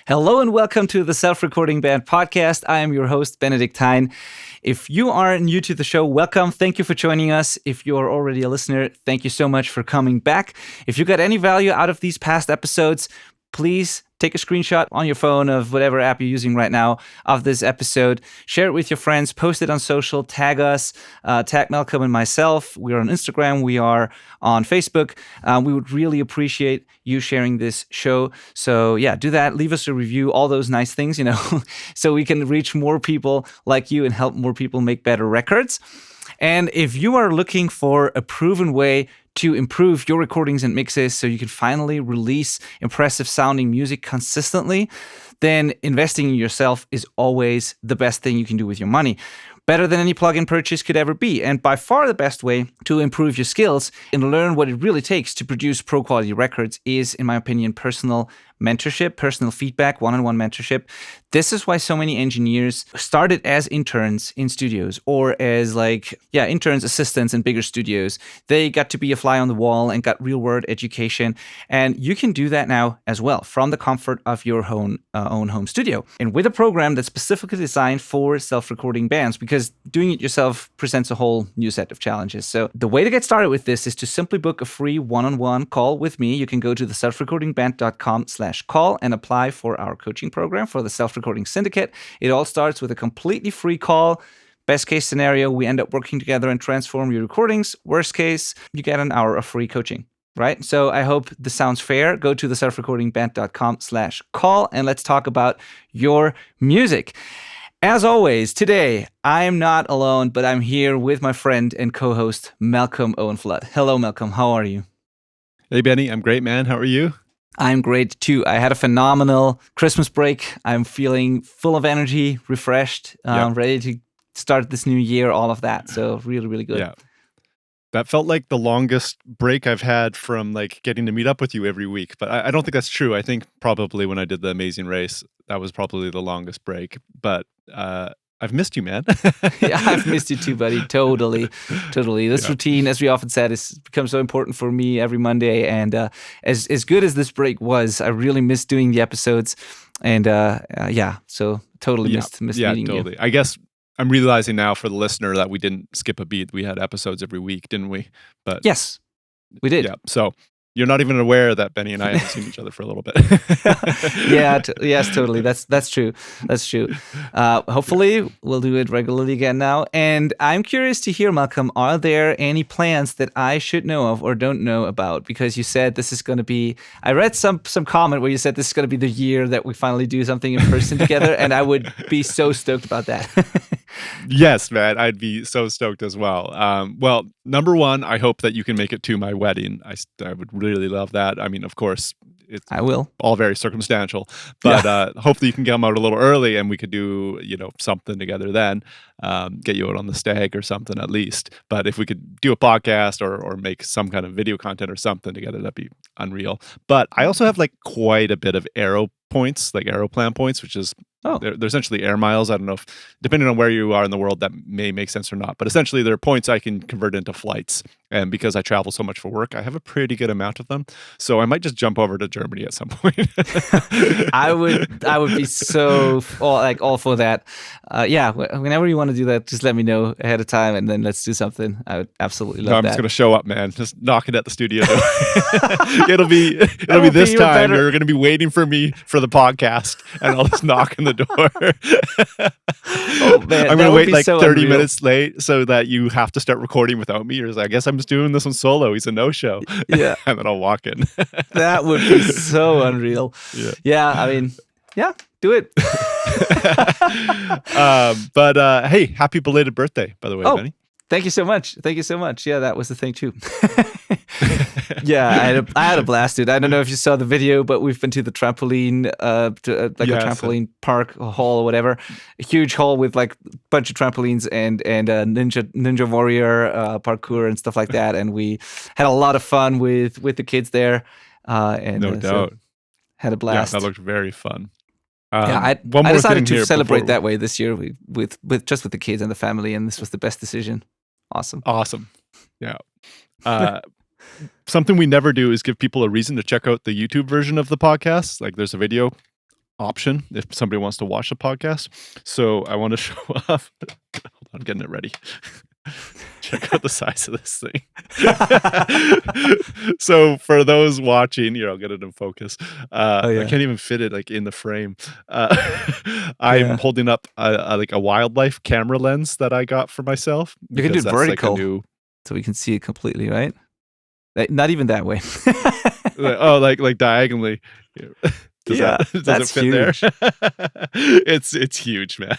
Hello and welcome to the Self-Recording Band podcast. I am your host, Benedict Hein. If you are new to the show, welcome. Thank you for joining us. If you are already a listener, thank you so much for coming back. If you got any value out of these past episodes, please take a screenshot on your phone of whatever app you're using right now of this episode. Share it with your friends. Post it on social. Tag us. Tag Malcolm and myself. We are on Instagram. We are on Facebook. We would really appreciate you sharing this show. So yeah, do that. Leave us a review. All those nice things, so we can reach more people like you and help more people make better records. And if you are looking for a proven way to improve your recordings and mixes so you can finally release impressive sounding music consistently, then investing in yourself is always the best thing you can do with your money. Better than any plugin purchase could ever be, and by far the best way to improve your skills and learn what it really takes to produce pro-quality records is, in my opinion, personal mentorship, personal feedback, one-on-one mentorship. This is why so many engineers started as interns in studios or as interns, assistants in bigger studios. They got to be a fly on the wall and got real-world education, and you can do that now as well from the comfort of your own home studio. And with a program that's specifically designed for self-recording bands, because doing it yourself presents a whole new set of challenges. So the way to get started with this is to simply book a free one-on-one call with me. You can go to the selfrecordingband.com/call and apply for our coaching program for the Self-Recording Syndicate. It all starts with a completely free call. Best case scenario, we end up working together and transform your recordings. Worst case, you get an hour of free coaching. Right? So I hope this sounds fair. Go to the selfrecordingband.com/call and let's talk about your music. As always, today, I'm not alone, but I'm here with my friend and co-host, Malcolm Owen Flood. Hello, Malcolm. How are you? Hey, Benny. I'm great, man. How are you? I'm great, too. I had a phenomenal Christmas break. I'm feeling full of energy, refreshed, ready to start this new year, all of that. So really, really good. Yeah. That felt like the longest break I've had from getting to meet up with you every week. But I don't think that's true. I think probably when I did the Amazing Race, that was probably the longest break. But I've missed you, man. Yeah, I've missed you too, buddy. Totally. This routine, as we often said, has become so important for me every Monday. And as good as this break was, I really missed doing the episodes. And so totally missed meeting totally. you. I guess I'm realizing now for the listener that we didn't skip a beat. We had episodes every week, didn't we? But yes, we did. Yeah. So you're not even aware that Benny and I haven't seen each other for a little bit. Yes, totally. That's true. Hopefully, we'll do it regularly again now. And I'm curious to hear, Malcolm, are there any plans that I should know of or don't know about? Because you said this is going to be. I read some comment where you said this is going to be the year that we finally do something in person together, and I would be so stoked about that. Yes, man, I'd be so stoked as well. Well, number one, I hope that you can make it to my wedding. I would really love that. I mean, of course, it's I will. All very circumstantial, but hopefully you can come out a little early and we could do, something together then, get you out on the stag or something at least. But if we could do a podcast or make some kind of video content or something together, that'd be unreal. But I also have quite a bit of aero points, Aeroplan points, which is they're essentially air miles. I don't know if, depending on where you are in the world, that may make sense or not. But essentially, they're points I can convert into flights. And because I travel so much for work, I have a pretty good amount of them. So I might just jump over to Germany at some point. I would be so all for that. Whenever you want to do that, just let me know ahead of time, and then let's do something. I would absolutely love that. I'm just gonna show up, man. Just knocking at the studio. it'll be this time. Better. You're gonna be waiting for me for the podcast, and I'll just knock on the door. Oh man, I'm gonna wait 30 unreal. minutes late so that you have to start recording without me. Or I guess I'm just doing this one solo. He's a no-show. Yeah, and then I'll walk in. That would be so unreal. Yeah. I mean, do it. But hey, happy belated birthday, by the way, Benny. Thank you so much. Yeah, that was the thing too. Yeah, I had a blast, dude. I don't know if you saw the video, but we've been to the trampoline, a trampoline park hall or whatever. A huge hall with a bunch of trampolines and ninja warrior parkour and stuff like that. And we had a lot of fun with the kids there. No doubt. So had a blast. Yeah, that looked very fun. I decided to celebrate that way this year with the kids and the family, and this was the best decision. Awesome. Yeah. Something we never do is give people a reason to check out the YouTube version of the podcast. There's a video option if somebody wants to watch the podcast. So I want to show off. Hold on, I'm getting it ready. Check out the size of this thing. So for those watching, I'll get it in focus. Oh, yeah. I can't even fit it like in the frame. I'm holding up a wildlife camera lens that I got for myself. You can do it vertical, like so we can see it completely, right? Not even that way. like diagonally. Does that's it fit huge. There? It's huge, man.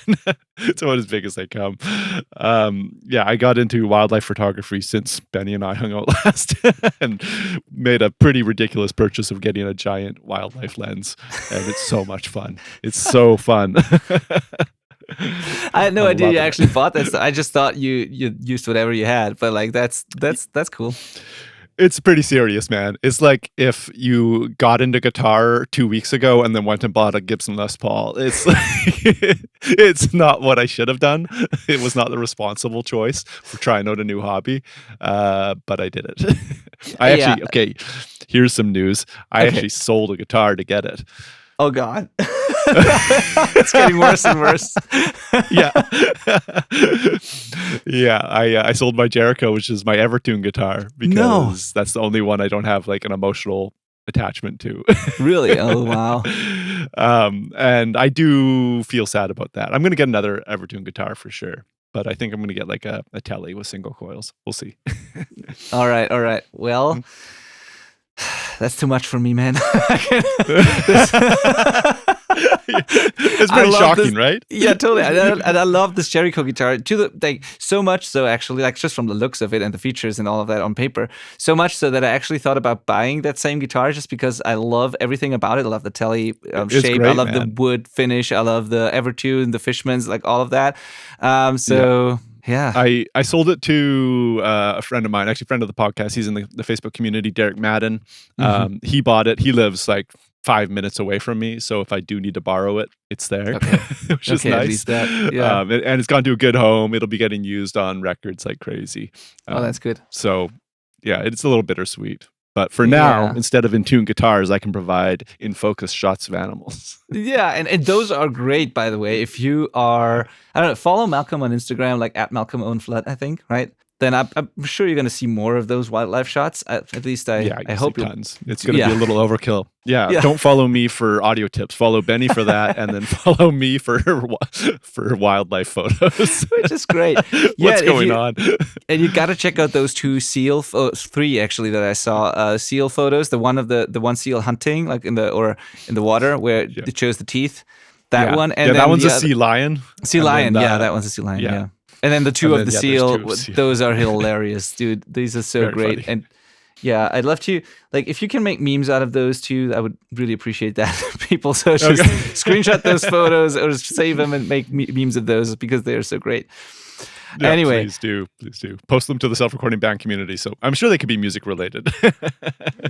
It's about as big as they come. I got into wildlife photography since Benny and I hung out last, and made a pretty ridiculous purchase of getting a giant wildlife lens, and it's so much fun. It's so fun. I had no idea you actually bought this. I just thought you used whatever you had, but like that's cool. It's pretty serious, man. It's like if you got into guitar 2 weeks ago and then went and bought a Gibson Les Paul. It's like, it's not what I should have done. It was not the responsible choice for trying out a new hobby, but I did it. Okay, here's some news. I actually sold a guitar to get it. Oh, God. It's getting worse and worse. Yeah. I sold my Jericho, which is my Evertune guitar, because that's the only one I don't have like an emotional attachment to. Really? Oh, wow. And I do feel sad about that. I'm going to get another Evertune guitar for sure, but I think I'm going to get like a Tele with single coils. We'll see. All right. Well, that's too much for me, man. It's pretty shocking, right? Yeah, totally. And I love this Jericho guitar so much so, actually, like just from the looks of it and the features and all of that on paper, so much so that I actually thought about buying that same guitar just because I love everything about it. I love the Tele shape. Great, I love man. the wood finish. I love the Evertune, the Fishman's, like all of that. Yeah. I sold it to a friend of mine, actually a friend of the podcast. He's in the Facebook community, Derek Madden. He bought it. He lives like 5 minutes away from me, so if I do need to borrow it, it's there, which is nice. At least that, yeah. And it's gone to a good home. It'll be getting used on records like crazy. That's good. So, yeah, it's a little bittersweet. But for now, instead of in tune guitars, I can provide in focus shots of animals. Yeah, and those are great, by the way. If you are, I don't know, follow Malcolm on Instagram, like at Malcolm Owen Flood, I think, right? Then I'm sure you're going to see more of those wildlife shots. At least I hope you'll. Tons. It's going to be a little overkill. Yeah, don't follow me for audio tips. Follow Benny for that, and then follow me for wildlife photos. Which is great. What's going on? And you got to check out those three actually that I saw. Seal photos. The one seal hunting, like in the water where it shows the teeth. That one, and that one's a sea lion. Sea lion. That one's a sea lion. Yeah. And then the two of the seal, those are hilarious, dude. These are so Very great. funny. And yeah, I'd love to, like, if you can make memes out of those two, I would really appreciate that. People, so just screenshot those photos or save them and make memes of those because they are so great. Yeah, anyway. Please do. Post them to the self-recording band community. So I'm sure they could be music related.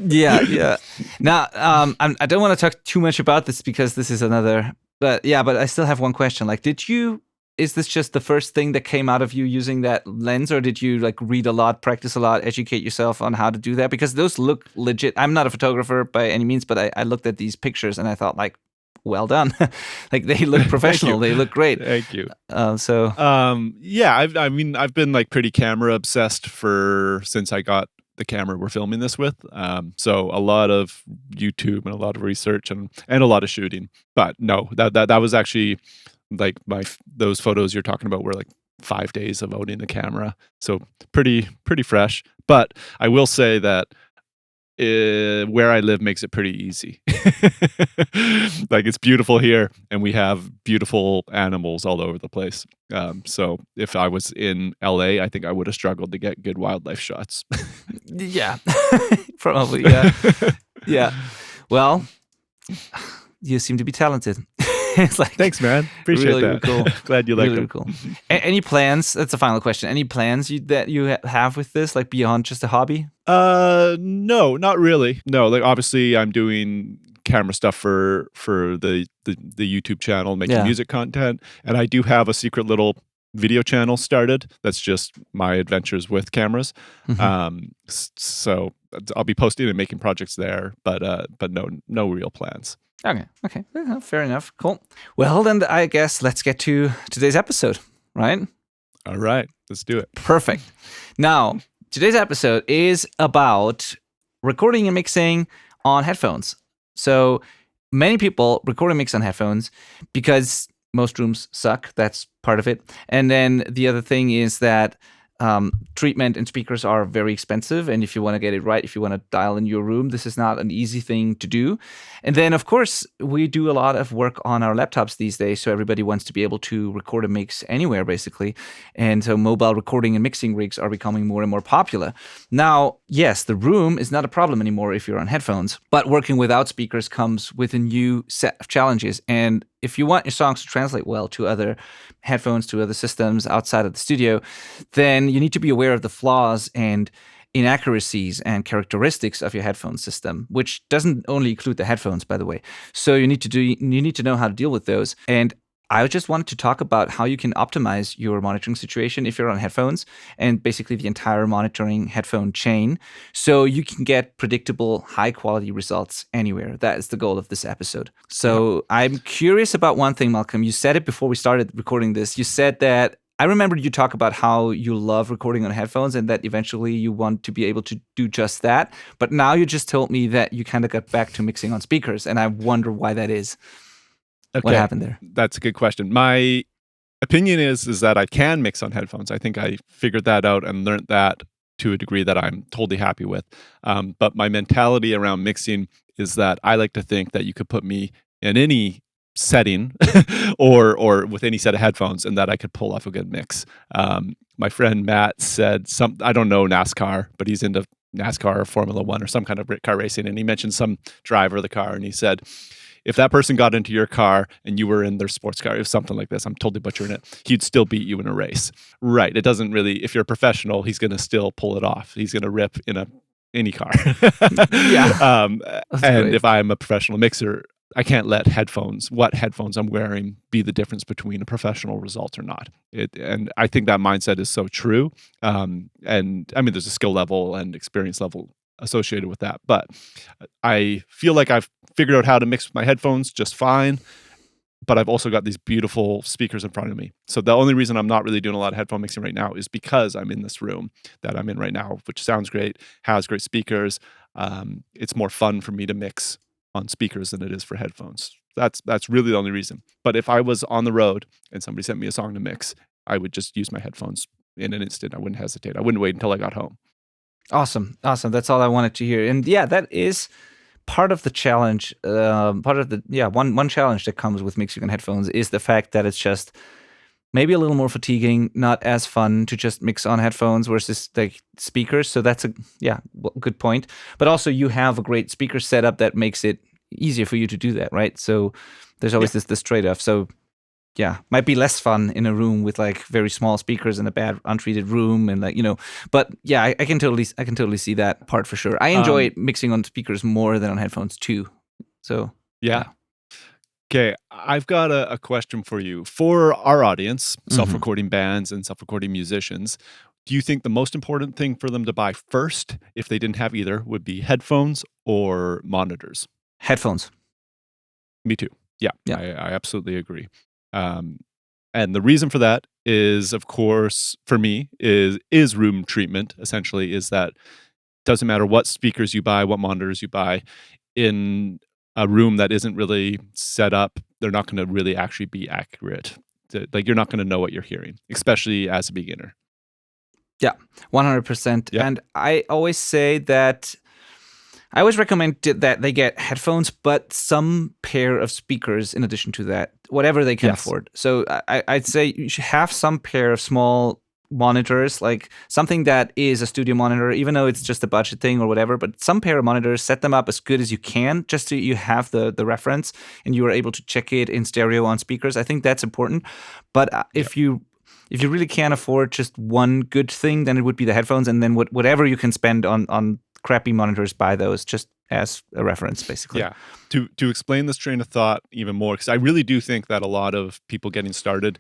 Yeah. Now, I don't want to talk too much about this because this is another, but I still have one question. Like, is this just the first thing that came out of you using that lens, or did you like read a lot, practice a lot, educate yourself on how to do that? Because those look legit. I'm not a photographer by any means, but I looked at these pictures and I thought, like, well done. Like, they look professional. They look great. Thank you. I've been like pretty camera obsessed since I got the camera we're filming this with. So a lot of YouTube and a lot of research and a lot of shooting. But no, that was actually like those photos you're talking about were like 5 days of owning the camera. So pretty fresh. But I will say that where I live makes it pretty easy. Like, it's beautiful here and we have beautiful animals all over the place. So if I was in LA, I think I would have struggled to get good wildlife shots. Yeah, probably. Yeah. Yeah. Well, you seem to be talented. It's like, thanks, man. Appreciate really, that. Really cool. Glad you liked really it. Cool. Any plans? That's the final question. Any plans that you have with this, like beyond just a hobby? No, not really. No, like obviously I'm doing camera stuff for the YouTube channel, making music content, and I do have a secret little video channel started that's just my adventures with cameras. So I'll be posting and making projects there, but no real plans. Okay. Fair enough. Cool. Well, then I guess let's get to today's episode, right? All right, let's do it. Perfect. Now, today's episode is about recording and mixing on headphones. So many people record and mix on headphones because most rooms suck. That's part of it. And then the other thing is that treatment and speakers are very expensive. And if you want to get it right, if you want to dial in your room, this is not an easy thing to do. And then, of course, we do a lot of work on our laptops these days. So everybody wants to be able to record and mix anywhere, basically. And so mobile recording and mixing rigs are becoming more and more popular. Now, yes, the room is not a problem anymore if you're on headphones, but working without speakers comes with a new set of challenges. And if you want your songs to translate well to other headphones, to other systems outside of the studio, then you need to be aware of the flaws and inaccuracies and characteristics of your headphone system, which doesn't only include the headphones, by the way. So you need to know how to deal with those. And I just wanted to talk about how you can optimize your monitoring situation if you're on headphones, and basically the entire monitoring headphone chain, so you can get predictable, high-quality results anywhere. That is the goal of this episode. So I'm curious about one thing, Malcolm. You said it before we started recording this. You said that I remembered you talk about how you love recording on headphones and that eventually you want to be able to do just that. But now you just told me that you kind of got back to mixing on speakers, and I wonder why that is. Okay. What happened there? That's a good question. My opinion is that I can mix on headphones. I think I figured that out and learned that to a degree that I'm totally happy with. But my mentality around mixing is that I like to think that you could put me in any setting or with any set of headphones and that I could pull off a good mix. My friend Matt said I don't know NASCAR, but he's into NASCAR or Formula One or some kind of car racing. And he mentioned some driver of the car and he said, if that person got into your car and you were in their sports car, if something like this, I'm totally butchering it, he'd still beat you in a race. Right. It doesn't really, if you're a professional, he's going to still pull it off. He's going to rip in any car. Yeah. And great. if I'm a professional mixer, I can't let what headphones I'm wearing be the difference between a professional result or not. And I think that mindset is so true. And I mean, there's a skill level and experience level associated with that. But I feel like I've figured out how to mix with my headphones just fine. But I've also got these beautiful speakers in front of me. So the only reason I'm not really doing a lot of headphone mixing right now is because I'm in this room that I'm in right now, which sounds great, has great speakers. It's more fun for me to mix on speakers than it is for headphones. That's really the only reason. But if I was on the road and somebody sent me a song to mix, I would just use my headphones in an instant. I wouldn't hesitate. I wouldn't wait until I got home. Awesome. That's all I wanted to hear. And yeah, that is part of the challenge. One challenge that comes with mixing on headphones is the fact that it's just maybe a little more fatiguing, not as fun to just mix on headphones versus like speakers. So that's a good point. But also you have a great speaker setup that makes it easier for you to do that, right? So there's always this trade-off. So yeah, might be less fun in a room with like very small speakers in a bad untreated room and like, but yeah, I can totally see that part for sure. I enjoy mixing on speakers more than on headphones too. So yeah. Okay, I've got a question for you. For our audience, self-recording bands and self-recording musicians, do you think the most important thing for them to buy first, if they didn't have either, would be headphones or monitors? Headphones. Me too. Yeah. I absolutely agree. And the reason for that is, of course, for me, is room treatment, essentially, is that doesn't matter what speakers you buy, what monitors you buy, in a room that isn't really set up, they're not going to really actually be accurate. Like, you're not going to know what you're hearing, especially as a beginner. Yeah, 100%. Yeah. And I always say that I always recommend that they get headphones, but some pair of speakers in addition to that, whatever they can afford. So I'd say you should have some pair of small monitors, like something that is a studio monitor, even though it's just a budget thing or whatever, but some pair of monitors, set them up as good as you can, just so you have the reference and you are able to check it in stereo on speakers. I think that's important. But if you really can't afford just one good thing, then it would be the headphones, and then whatever you can spend on crappy monitors, buy those just as a reference, basically. Yeah. To explain this train of thought even more, because I really do think that a lot of people getting started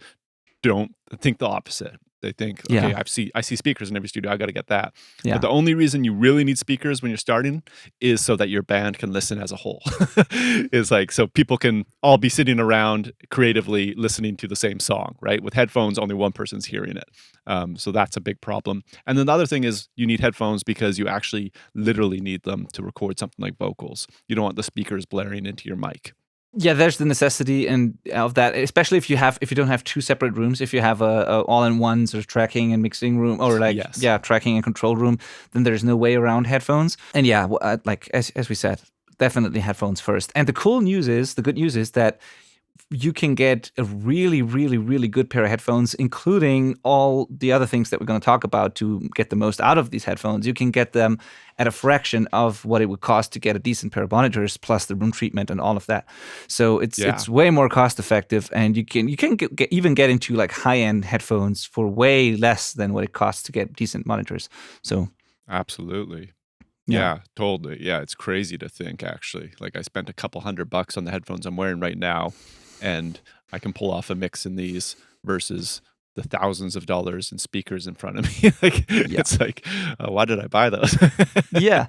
don't think the opposite. They think, Yeah. okay, I see speakers in every studio, I got to get that. Yeah. But the only reason you really need speakers when you're starting is so that your band can listen as a whole. It's like so people can all be sitting around creatively listening to the same song, right? With headphones, only one person's hearing it. So that's a big problem. And then the other thing is you need headphones because you actually literally need them to record something like vocals. You don't want the speakers blaring into your mic. Yeah, there's the necessity of that, especially if you don't have two separate rooms. If you have a all-in-one sort of tracking and mixing room, or Yes. tracking and control room, then there's no way around headphones. And yeah, like as we said, definitely headphones first. And the good news is that you can get a really, really, really good pair of headphones, including all the other things that we're going to talk about to get the most out of these headphones. You can get them at a fraction of what it would cost to get a decent pair of monitors, plus the room treatment and all of that. So it's way more cost effective, and you can even get into like high end headphones for way less than what it costs to get decent monitors. So absolutely. Yeah, totally. Yeah, it's crazy to think actually. Like I spent a couple $100 on the headphones I'm wearing right now, and I can pull off a mix in these versus the thousands of dollars in speakers in front of me. Like it's like, why did I buy those? Yeah,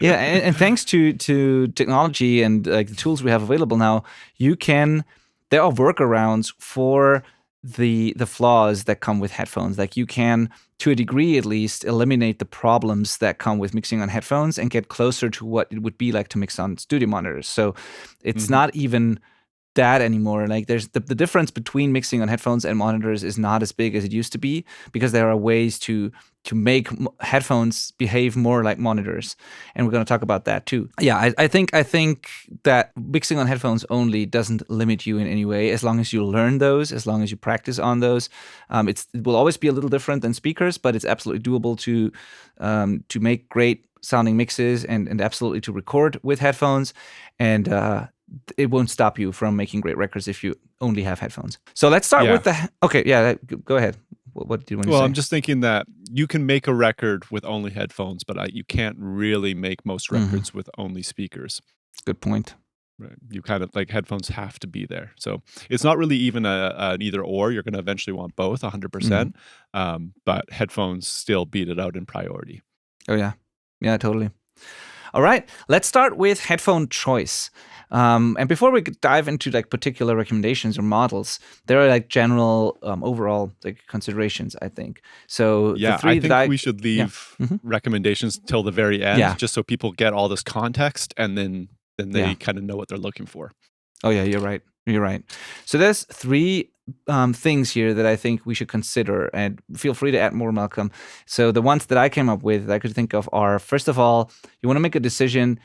and thanks to technology and like the tools we have available now, there are workarounds for the flaws that come with headphones. Like you can, to a degree at least, eliminate the problems that come with mixing on headphones and get closer to what it would be like to mix on studio monitors. So it's not even that anymore. Like there's the difference between mixing on headphones and monitors is not as big as it used to be, because there are ways to make headphones behave more like monitors, and we're going to talk about that too. Yeah, I think that mixing on headphones only doesn't limit you in any way, as long as you learn those, as long as you practice on those. It will always be a little different than speakers, but it's absolutely doable to make great sounding mixes and absolutely to record with headphones, and it won't stop you from making great records if you only have headphones. So let's start with go ahead. What do you want to say? Well, I'm just thinking that you can make a record with only headphones, but you can't really make most records with only speakers. Good point. Right. You kind of like headphones have to be there. So it's not really even an either or. You're going to eventually want both 100%. But headphones still beat it out in priority. Oh, yeah. Yeah, totally. All right, let's start with headphone choice. And before we dive into like particular recommendations or models, there are like general overall like considerations, I think. So yeah, the three I think we should leave recommendations till the very end, just so people get all this context, and then they kind of know what they're looking for. Oh yeah, you're right. You're right. So there's three things here that I think we should consider, and feel free to add more, Malcolm. So the ones that I came up with that I could think of are, first of all, you want to make a decision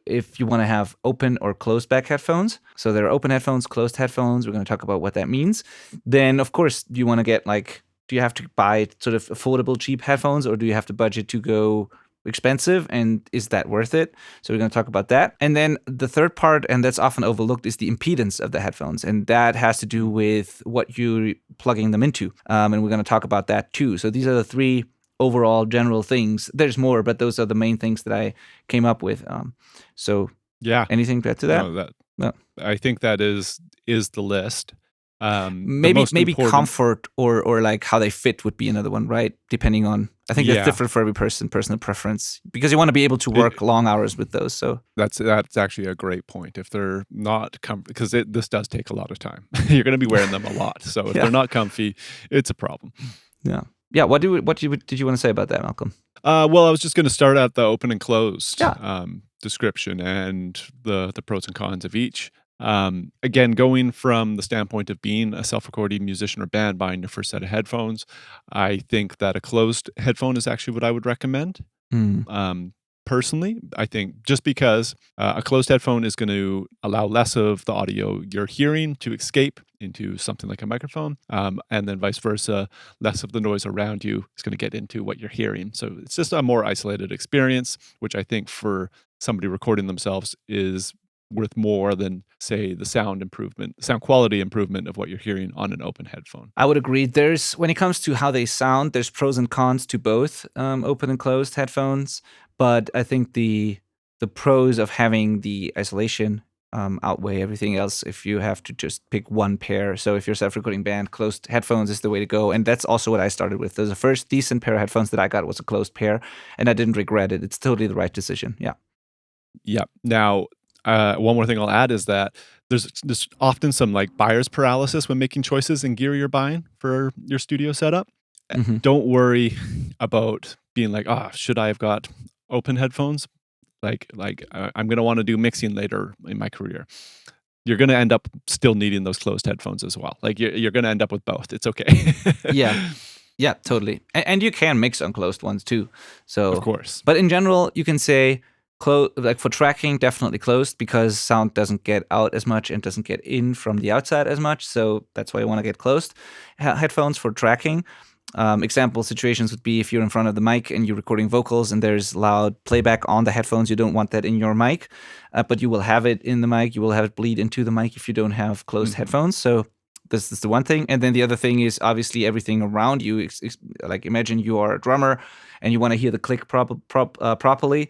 if you want to have open or closed back headphones. So there are open headphones, closed headphones. We're going to talk about what that means. Then, of course, you want to get like, do you have to buy sort of affordable, cheap headphones, or do you have to budget to go expensive, and is that worth it? So we're going to talk about that. And then the third part, and that's often overlooked, is the impedance of the headphones, and that has to do with what you're plugging them into, and we're going to talk about that too. So these are the three overall general things. There's more, but those are the main things that I came up with. So yeah, anything to add to that? No. I think that is the list. Maybe comfort or like how they fit would be another one, right? Depending on, I think that's different for every person, personal preference, because you want to be able to work long hours with those. So that's actually a great point. If they're not comfy, because this does take a lot of time. You're going to be wearing them a lot, so if they're not comfy, it's a problem. Yeah. What did you want to say about that, Malcolm? Well, I was just going to start at the open and closed description and the pros and cons of each. Again, going from the standpoint of being a self-recording musician or band, buying your first set of headphones, I think that a closed headphone is actually what I would recommend. Personally, I think just because a closed headphone is going to allow less of the audio you're hearing to escape into something like a microphone, and then vice versa, less of the noise around you is going to get into what you're hearing. So it's just a more isolated experience, which I think for somebody recording themselves is worth more than, say, the sound quality improvement of what you're hearing on an open headphone. I would agree. When it comes to how they sound, there's pros and cons to both open and closed headphones. But I think the pros of having the isolation outweigh everything else if you have to just pick one pair. So if you're a self-recording band, closed headphones is the way to go. And that's also what I started with. The first decent pair of headphones that I got was a closed pair, and I didn't regret it. It's totally the right decision. Yeah. Yeah. Now, one more thing I'll add is that there's often some like buyer's paralysis when making choices in gear you're buying for your studio setup. Mhm. Don't worry about being like, should I have got open headphones? I'm going to want to do mixing later in my career. You're going to end up still needing those closed headphones as well. Like you're going to end up with both. It's okay. Yeah. Yeah, totally. And you can mix on closed ones too. So, Of course. But in general, you can say like for tracking, definitely closed because sound doesn't get out as much and doesn't get in from the outside as much. So that's why you want to get closed headphones for tracking. Example situations would be if you're in front of the mic and you're recording vocals and there's loud playback on the headphones, you don't want that in your mic, but you will have it in the mic. You will have it bleed into the mic if you don't have closed headphones. So this is the one thing. And then the other thing is obviously everything around you. Like imagine you are a drummer and you want to hear the click properly.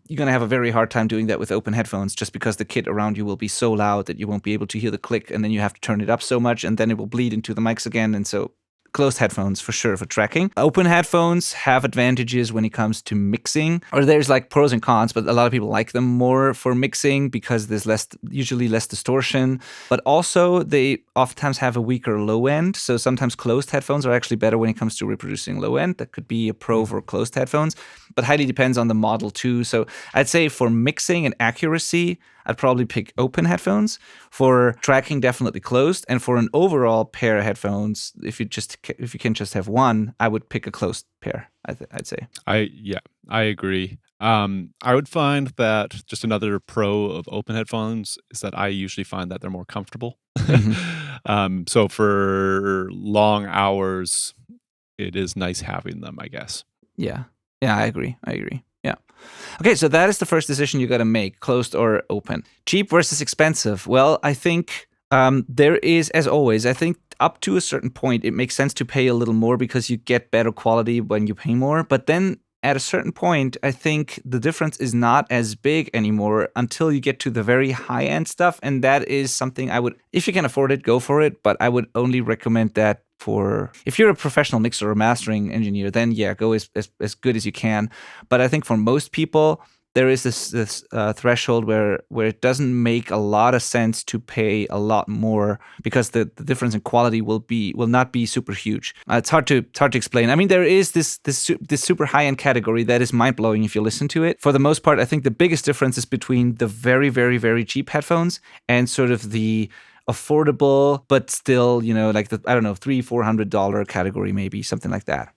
You're going to have a very hard time doing that with open headphones just because the kit around you will be so loud that you won't be able to hear the click, and then you have to turn it up so much and then it will bleed into the mics again. And so closed headphones for sure for tracking. Open headphones have advantages when it comes to mixing, or there's like pros and cons, but a lot of people like them more for mixing because there's usually less distortion, but also they oftentimes have a weaker low end. So sometimes closed headphones are actually better when it comes to reproducing low end. That could be a pro for closed headphones, but highly depends on the model too. So I'd say for mixing and accuracy, I'd probably pick open headphones. For tracking, definitely closed. And for an overall pair of headphones, if you can just have one, I would pick a closed pair. I'd say. I agree. I would find that just another pro of open headphones is that I usually find that they're more comfortable. So for long hours, it is nice having them, I guess. Yeah, I agree. Yeah. Okay, so that is the first decision you got to make, closed or open. Cheap versus expensive. Well, I think there is, as always, I think up to a certain point, it makes sense to pay a little more because you get better quality when you pay more. But then at a certain point, I think the difference is not as big anymore until you get to the very high-end stuff. And that is something I would, if you can afford it, go for it. But I would only recommend that if you're a professional mixer or mastering engineer, then yeah, go as good as you can. But I think for most people, there is this threshold where it doesn't make a lot of sense to pay a lot more because the difference in quality will not be super huge. It's hard to explain. I mean, there is this super high end category that is mind blowing if you listen to it. For the most part, I think the biggest difference is between the very very very cheap headphones and sort of the affordable, but still, like the, I don't know, $300-$400 category, maybe something like that.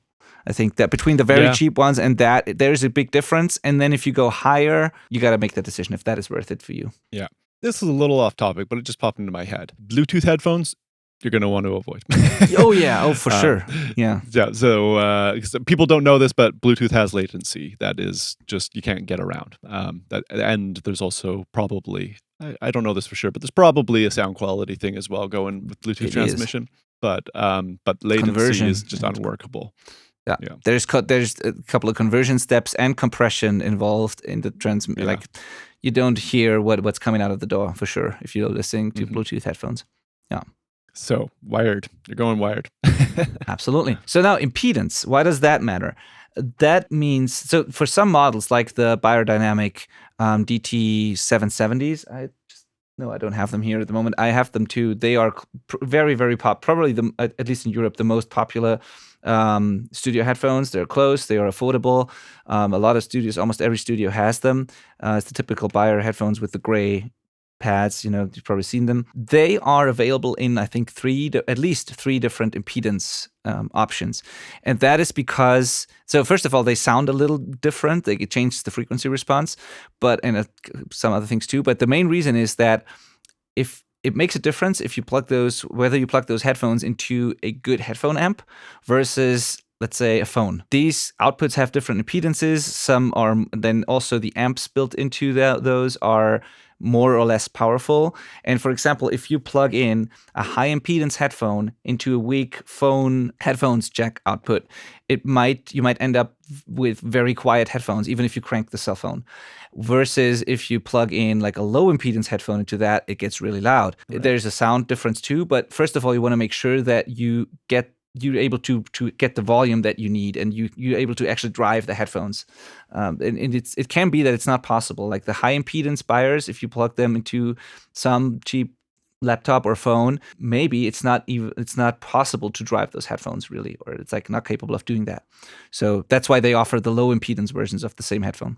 I think that between the very cheap ones and that, there's a big difference. And then if you go higher, you got to make that decision if that is worth it for you. Yeah. This is a little off topic, but it just popped into my head. Bluetooth headphones, you're going to want to avoid. Oh, yeah. Oh, for sure. Yeah. Yeah. So people don't know this, but Bluetooth has latency. That is just, you can't get around. And there's also probably, I don't know this for sure, but there's probably a sound quality thing as well going with Bluetooth transmission. But latency Conversion is just unworkable. Yeah. There's a couple of conversion steps and compression involved in the transmit. Like you don't hear what's coming out of the door for sure if you're listening to Bluetooth headphones. Yeah. So wired, you're going wired. Absolutely. So now impedance, why does that matter? That means, so for some models like the Beyerdynamic DT770s, I don't have them here at the moment. I have them too. They are very, very probably at least in Europe, the most popular studio headphones. They're close, they are affordable. A lot of studios, almost every studio has them. It's the typical Beyer headphones with the gray pads, you've probably seen them. They are available in, I think, at least three different impedance options. And that is because, so first of all, they sound a little different. They change the frequency response, and some other things too. But the main reason is that if it makes a difference if you whether you plug those headphones into a good headphone amp versus, let's say, a phone. These outputs have different impedances. Some are then also the amps built into those are more or less powerful. And for example, if you plug in a high impedance headphone into a weak phone headphones jack output, you might end up with very quiet headphones, even if you crank the cell phone. Versus if you plug in like a low impedance headphone into that, it gets really loud. Right. There's a sound difference too, but first of all, you want to make sure that you're able to get the volume that you need, and you're able to actually drive the headphones. And it can be that it's not possible. Like the high impedance buyers, if you plug them into some cheap laptop or phone, maybe it's not possible to drive those headphones really, or it's like not capable of doing that. So that's why they offer the low impedance versions of the same headphone.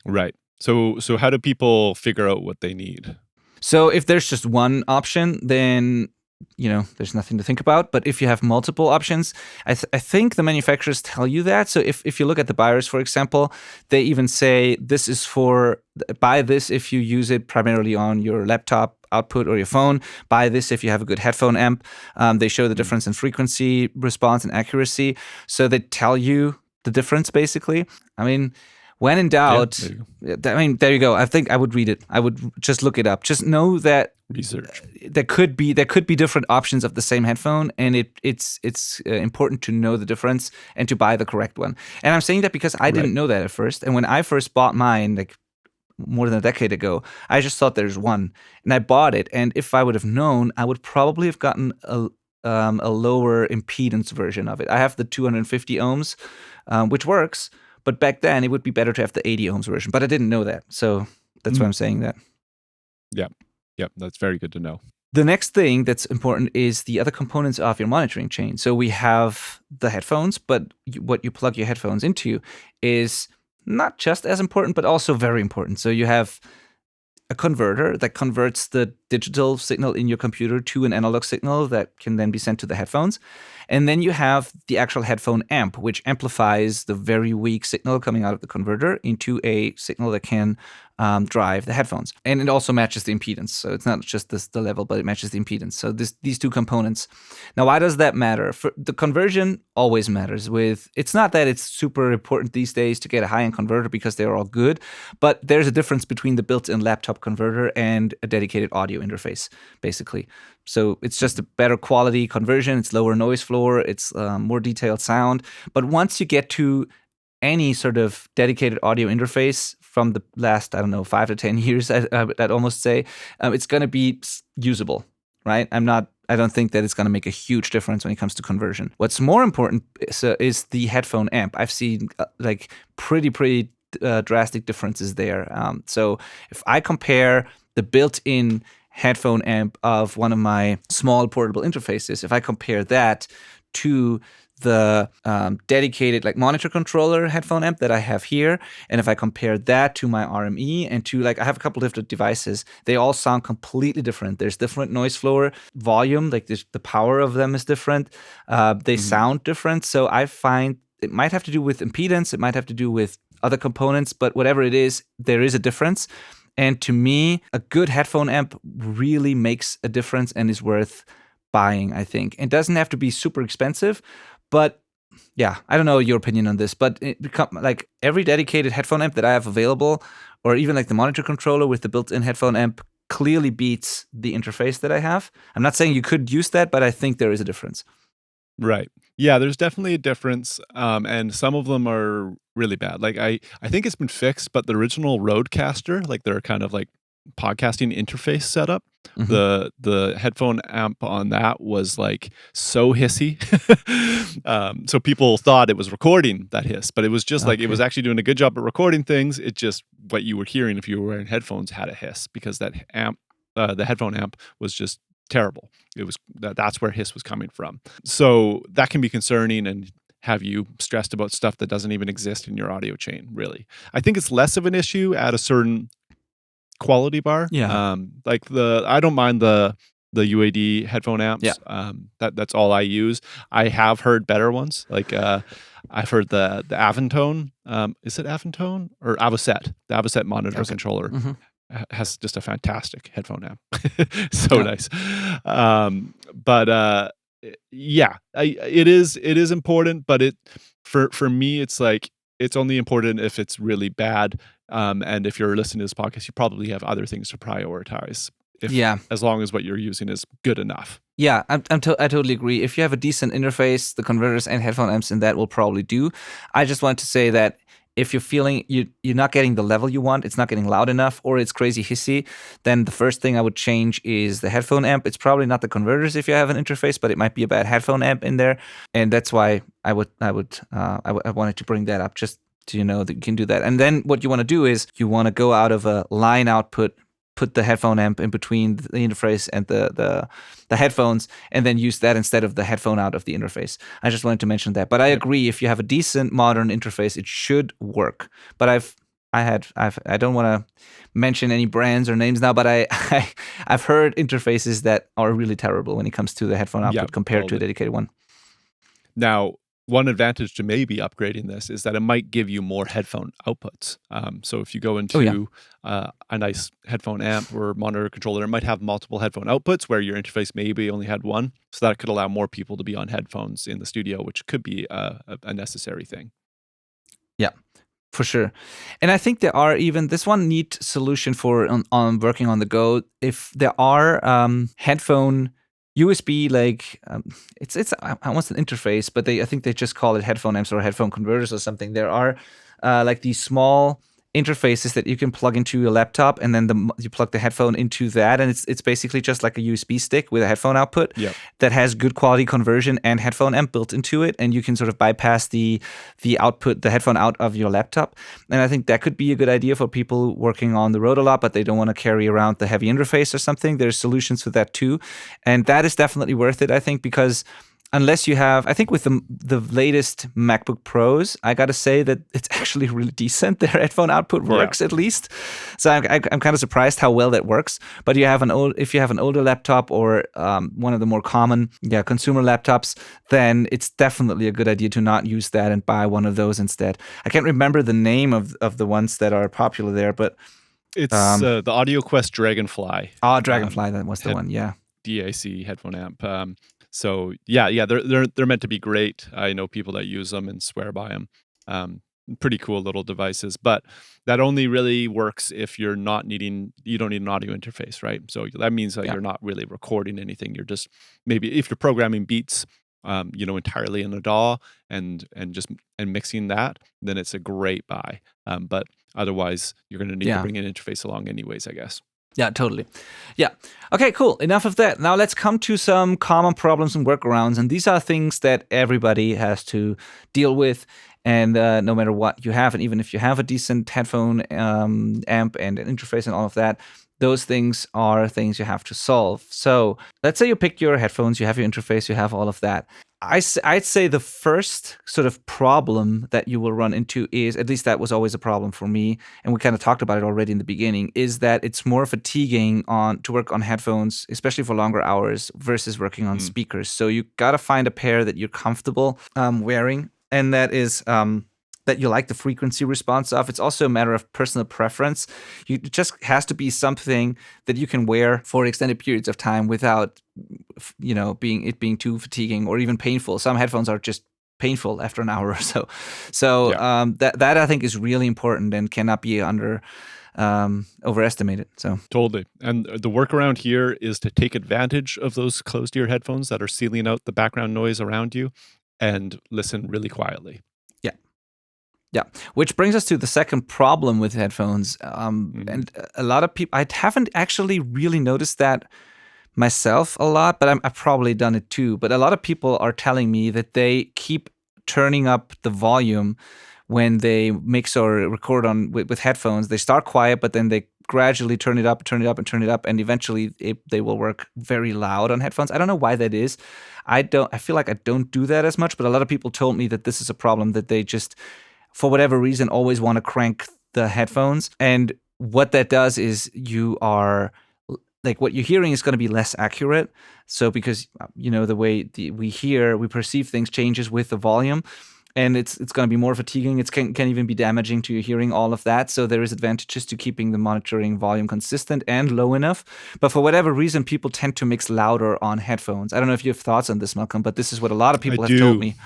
Right. So how do people figure out what they need? So if there's just one option, then there's nothing to think about. But if you have multiple options, I think the manufacturers tell you that. So if you look at the buyers, for example, they even say this is buy this if you use it primarily on your laptop output or your phone. Buy this if you have a good headphone amp. They show the difference in frequency, response, and accuracy. So they tell you the difference, basically. I mean, when in doubt, there you go. I think I would read it. I would just look it up. Just know that research. There could be different options of the same headphone, and it's important to know the difference and to buy the correct one. And I'm saying that because I didn't know that at first. And when I first bought mine, like more than a decade ago, I just thought there's one, and I bought it. And if I would have known, I would probably have gotten a lower impedance version of it. I have the 250 ohms, which works. But back then, it would be better to have the 80 ohms version. But I didn't know that. So that's why I'm saying that. Yeah. Yeah. That's very good to know. The next thing that's important is the other components of your monitoring chain. So we have the headphones, but what you plug your headphones into is not just as important, but also very important. So you have a converter that converts the digital signal in your computer to an analog signal that can then be sent to the headphones. And then you have the actual headphone amp, which amplifies the very weak signal coming out of the converter into a signal that can drive the headphones. And it also matches the impedance. So it's not just the level, but it matches the impedance. So these two components. Now, why does that matter? For the conversion always matters. It's not that it's super important these days to get a high-end converter because they're all good, but there's a difference between the built-in laptop converter and a dedicated audio interface, basically. So it's just a better quality conversion. It's lower noise floor. It's more detailed sound. But once you get to any sort of dedicated audio interface from the last, 5 to 10 years, I'd almost say, it's going to be usable, right? I don't think that it's going to make a huge difference when it comes to conversion. What's more important is the headphone amp. I've seen pretty drastic differences there. So if I compare the built-in headphone amp of one of my small portable interfaces, if I compare that to the dedicated monitor controller headphone amp that I have here, and if I compare that to my RME and to I have a couple different devices, they all sound completely different. There's different noise floor, volume, the power of them is different. They sound different. So I find it might have to do with impedance, it might have to do with other components, but whatever it is, there is a difference. And to me, a good headphone amp really makes a difference and is worth buying, I think. It doesn't have to be super expensive, but yeah, I don't know your opinion on this, but every dedicated headphone amp that I have available, or even the monitor controller with the built-in headphone amp, clearly beats the interface that I have. I'm not saying you could use that, but I think there is a difference. Right. Yeah, there's definitely a difference, and some of them are really bad. I think it's been fixed, but the original Rodecaster, their kind of podcasting interface setup, the headphone amp on that was so hissy. So people thought it was recording that hiss, but it was just it was actually doing a good job at recording things. It just, what you were hearing if you were wearing headphones had a hiss because that amp, the headphone amp was just terrible. It was that's where hiss was coming from. So that can be concerning and have you stressed about stuff that doesn't even exist in your audio chain, really. I think it's less of an issue at a certain quality bar. Yeah. I don't mind the UAD headphone amps. Yeah. That's all I use. I have heard better ones. I've heard the Aventone. Is it Aventone or Avocet? The Avocet monitor controller has just a fantastic headphone amp. So nice. Yeah, it is important, but for me, it's It's only important if it's really bad. And if you're listening to this podcast, you probably have other things to prioritize. Yeah. As long as what you're using is good enough. Yeah, I totally agree. If you have a decent interface, the converters and headphone amps in that will probably do. I just wanted to say that if you're feeling you're not getting the level you want, it's not getting loud enough, or it's crazy hissy, then the first thing I would change is the headphone amp. It's probably not the converters if you have an interface, but it might be a bad headphone amp in there, and that's why I wanted to bring that up, just so you know that you can do that. And then what you want to do is you want to go out of a line output, put the headphone amp in between the interface and the headphones, and then use that instead of the headphone out of the interface. I just wanted to mention that. But I agree, if you have a decent modern interface, it should work. But I don't want to mention any brands or names now, but I've heard interfaces that are really terrible when it comes to the headphone output compared to a dedicated one. Now, one advantage to maybe upgrading this is that it might give you more headphone outputs. So if you go into a nice headphone amp or monitor controller, it might have multiple headphone outputs where your interface maybe only had one. So that could allow more people to be on headphones in the studio, which could be a necessary thing. Yeah, for sure. And I think there are even this one neat solution for on working on the go. If there are headphone USB, like it's almost an interface, but I think they just call it headphone amps or headphone converters or something. There are like these small interfaces that you can plug into your laptop, and then you plug the headphone into that, and it's basically just like a USB stick with a headphone output that has good quality conversion and headphone amp built into it, and you can sort of bypass the output, the headphone out of your laptop. And I think that could be a good idea for people working on the road a lot, but they don't want to carry around the heavy interface or something. There's solutions for that too, and that is definitely worth it, I think, because unless you have, I think with the latest MacBook Pros, I got to say that it's actually really decent. Their headphone output works at least. So I'm kind of surprised how well that works. But if you have an older laptop or one of the more common consumer laptops, then it's definitely a good idea to not use that and buy one of those instead. I can't remember the name of the ones that are popular there, but it's the AudioQuest Dragonfly. Oh, Dragonfly, that was the one, DAC headphone amp. So they're meant to be great. I know people that use them and swear by them. Pretty cool little devices, but that only really works if you don't need an audio interface, right? So that means that you're not really recording anything. You're just, maybe if you're programming beats, entirely in a DAW and mixing that, then it's a great buy. But otherwise, you're going to need to bring an interface along anyways, I guess. Yeah, totally. Yeah. Okay, cool. Enough of that. Now let's come to some common problems and workarounds. And these are things that everybody has to deal with. And no matter what you have, and even if you have a decent headphone amp and an interface and all of that, those things are things you have to solve. So let's say you pick your headphones, you have your interface, you have all of that. I'd say the first sort of problem that you will run into is, at least that was always a problem for me, and we kind of talked about it already in the beginning, is that it's more fatiguing to work on headphones, especially for longer hours, versus working on speakers. So you gotta find a pair that you're comfortable wearing, and that is that you like the frequency response of. It's also a matter of personal preference. It just has to be something that you can wear for extended periods of time without, being too fatiguing or even painful. Some headphones are just painful after an hour or so. So that I think is really important and cannot be overestimated. So totally. And the workaround here is to take advantage of those closed ear headphones that are sealing out the background noise around you and listen really quietly. Yeah, which brings us to the second problem with headphones. And a lot of people, I haven't actually really noticed that myself a lot, but I've probably done it too. But a lot of people are telling me that they keep turning up the volume when they mix or record with headphones. They start quiet, but then they gradually turn it up, and eventually they will work very loud on headphones. I don't know why that is. I feel like I don't do that as much, but a lot of people told me that this is a problem, that they just, for whatever reason, always want to crank the headphones. And what that does is what you're hearing is going to be less accurate. So because, the way we perceive things changes with the volume, and it's going to be more fatiguing. It can even be damaging to your hearing, all of that. So there is advantages to keeping the monitoring volume consistent and low enough. But for whatever reason, people tend to mix louder on headphones. I don't know if you have thoughts on this, Malcolm, but this is what a lot of people have told me.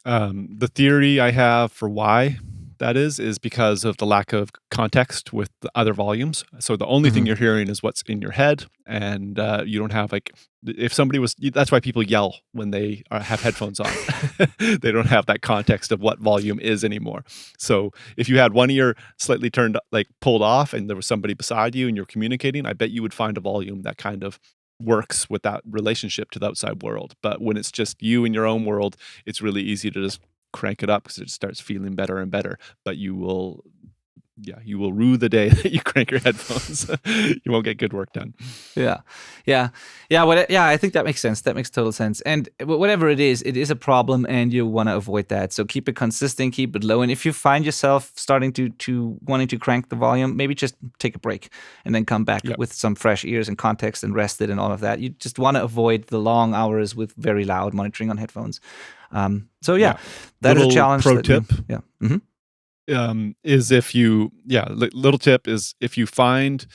The theory I have for why that is because of the lack of context with the other volumes. So the only thing Hmm. you're hearing is what's in your head, and you don't have like if somebody was. That's why people yell when they have headphones on. They don't have that context of what volume is anymore. So if you had one ear slightly turned like pulled off, and there was somebody beside you and you're communicating, I bet you would find a volume that kind of works with that relationship to the outside world. But when it's just you in your own world, it's really easy to just crank it up because it starts feeling better and better. But you will rue the day that you crank your headphones. You won't get good work done. Yeah, yeah, yeah. Yeah, I think that makes sense. That makes total sense. And whatever it is a problem, and you want to avoid that. So keep it consistent, keep it low. And if you find yourself starting to wanting to crank the volume, maybe just take a break and then come back Yep. with some fresh ears and context and rested and all of that. You just want to avoid the long hours with very loud monitoring on headphones. So yeah, Yeah. that is a Little challenge pro that we. tip Yeah. Hmm. is if you little tip is if you find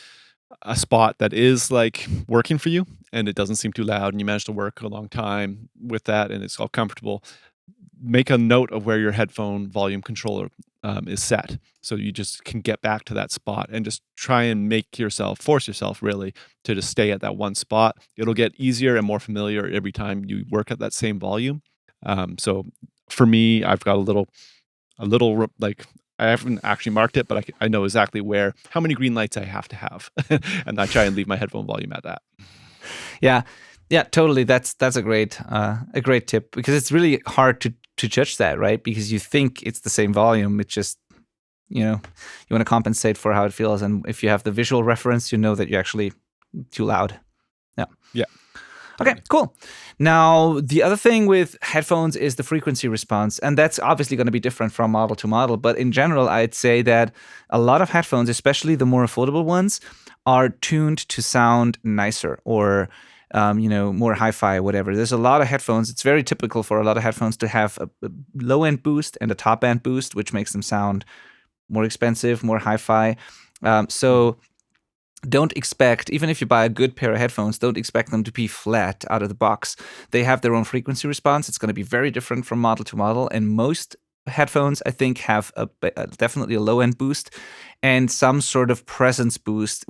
a spot that is like working for you and it doesn't seem too loud and you manage to work a long time with that and it's all comfortable, make a note of where your headphone volume controller is set. So you just can get back to that spot and just try and force yourself really to just stay at that one spot. It'll get easier and more familiar every time you work at that same volume. So for me, I've got like I haven't actually marked it, but I know exactly how many green lights I have to have, and I try and leave my headphone volume at that. Yeah, yeah, totally. That's a great tip because it's really hard to judge that, right? Because you think it's the same volume. It's just you want to compensate for how it feels, and if you have the visual reference, you know that you're actually too loud. Yeah. Yeah. Okay, Totally. cool. Now, the other thing with headphones is the frequency response, and that's obviously going to be different from model to model. But in general, I'd say that a lot of headphones, especially the more affordable ones, are tuned to sound nicer or more hi-fi, whatever. There's a lot of headphones. It's very typical for a lot of headphones to have a low-end boost and a top-end boost, which makes them sound more expensive, more hi-fi. Mhm. So don't expect, even if you buy a good pair of headphones, don't expect them to be flat out of the box. They have their own frequency response. It's going to be very different from model to model. And most headphones, I think, have definitely a low end boost and some sort of presence boost.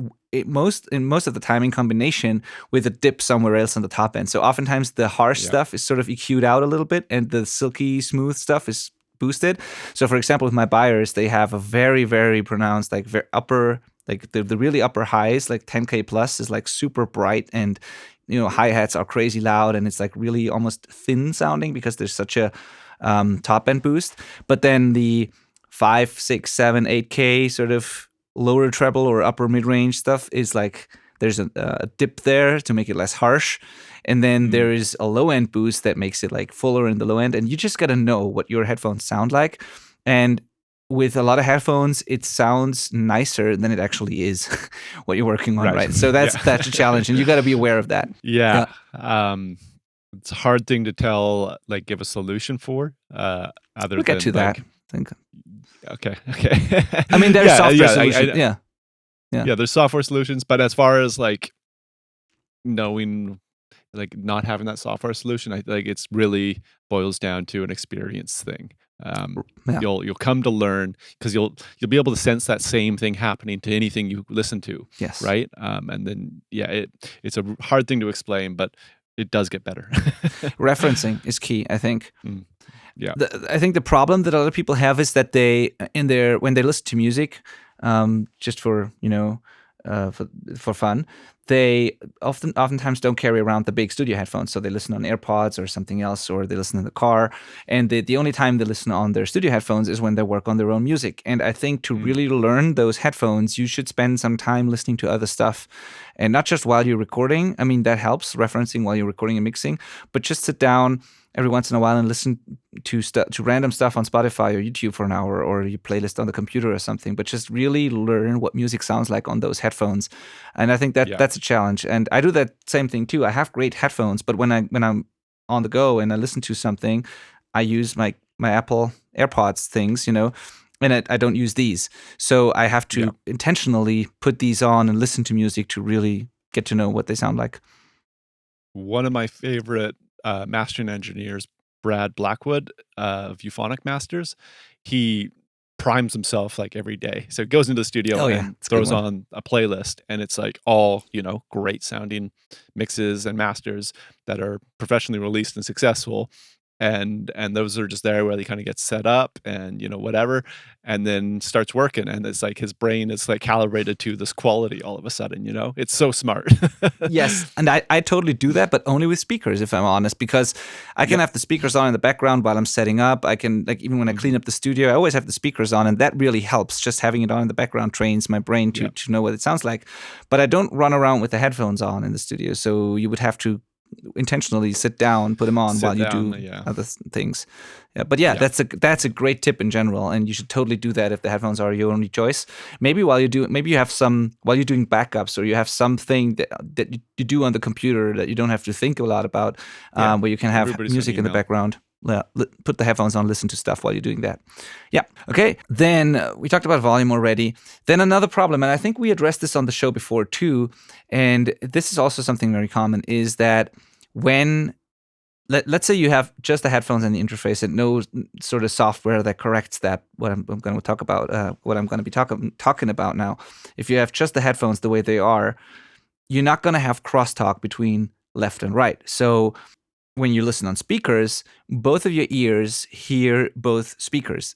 Most of the time in combination with a dip somewhere else on the top end. So oftentimes the harsh Yeah. stuff is sort of EQ'd out a little bit, and the silky smooth stuff is boosted. So for example, with my buyers, they have a very, very pronounced upper, like the really upper highs, like 10K plus is like super bright, and hi-hats are crazy loud, and it's like really almost thin sounding because there's such a top end boost. But then the 5, 6, 7, 8K sort of lower treble or upper mid-range stuff is like there's a dip there to make it less harsh. And then there is a low end boost that makes it like fuller in the low end. And you just got to know what your headphones sound like. And with a lot of headphones, it sounds nicer than it actually is what you're working on, Right. right? So Yeah. that's a challenge, and you got to be aware of that. Yeah. Yeah. It's a hard thing to tell, like, give a solution for, other We'll get to than that. like, I think. okay. I mean, there's Yeah, software yeah, solution. Yeah. Yeah. yeah, there's software solutions, but as far as like knowing, like not having that software solution, I like it's really boils down to an experience thing. Yeah. You'll come to learn because you'll be able to sense that same thing happening to anything you listen to, Yes. right? And then it's a hard thing to explain, but it does get better. Referencing is key, I think. Mm, yeah. I think the problem that other people have is that when they listen to music, just for for fun, they oftentimes don't carry around the big studio headphones, so they listen on AirPods or something else, or they listen in the car. And the only time they listen on their studio headphones is when they work on their own music. And I think to Mm, really learn those headphones, you should spend some time listening to other stuff, and not just while you're recording. I mean, that helps referencing while you're recording and mixing, but just sit down every once in a while and listen to random stuff on Spotify or YouTube for an hour, or your playlist on the computer or something. But just really learn what music sounds like on those headphones. And I think that yeah. that's a challenge. And I do that same thing too. I have great headphones, but when I'm on the go and I listen to something, I use my Apple AirPods things, and I don't use these. So I have Yeah. to intentionally put these on and listen to music to really get to know what they sound like. One of my favorite mastering engineers Brad Blackwood of Euphonic Masters, he primes himself like every day. So he goes into the studio Oh yeah, and it's a good throws one. on a playlist, and it's like all, great sounding mixes and masters that are professionally released and successful. And those are just there where he kind of gets set up and whatever, and then starts working, and it's like his brain is like calibrated to this quality all of a sudden. It's so smart. Yes, and I totally do that, but only with speakers, if I'm honest, because I can Yep. have the speakers on in the background while I'm setting up. I can, like, even when I clean up the studio, I always have the speakers on, and that really helps. Just having it on in the background trains my brain to Yep. to know what it sounds like. But I don't run around with the headphones on in the studio, so you would have to intentionally sit down, put them on Sit while you down, do yeah. other things. Yeah, but yeah, Yeah. that's a great tip in general, and you should totally do that if the headphones are your only choice. Maybe maybe you have some while you're doing backups, or you have something that you do on the computer that you don't have to think a lot about, Yeah. where you can have Everybody's got music in the email. background. Put the headphones on, listen to stuff while you're doing that. Yeah. Okay. Then we talked about volume already. Then another problem, and I think we addressed this on the show before too, and this is also something very common, is that when let's say you have just the headphones and the interface and no sort of software that corrects that, what I'm going to talk about, what I'm going to be talking about now. If you have just the headphones the way they are, you're not going to have crosstalk between left and right. So when you listen on speakers, both of your ears hear both speakers.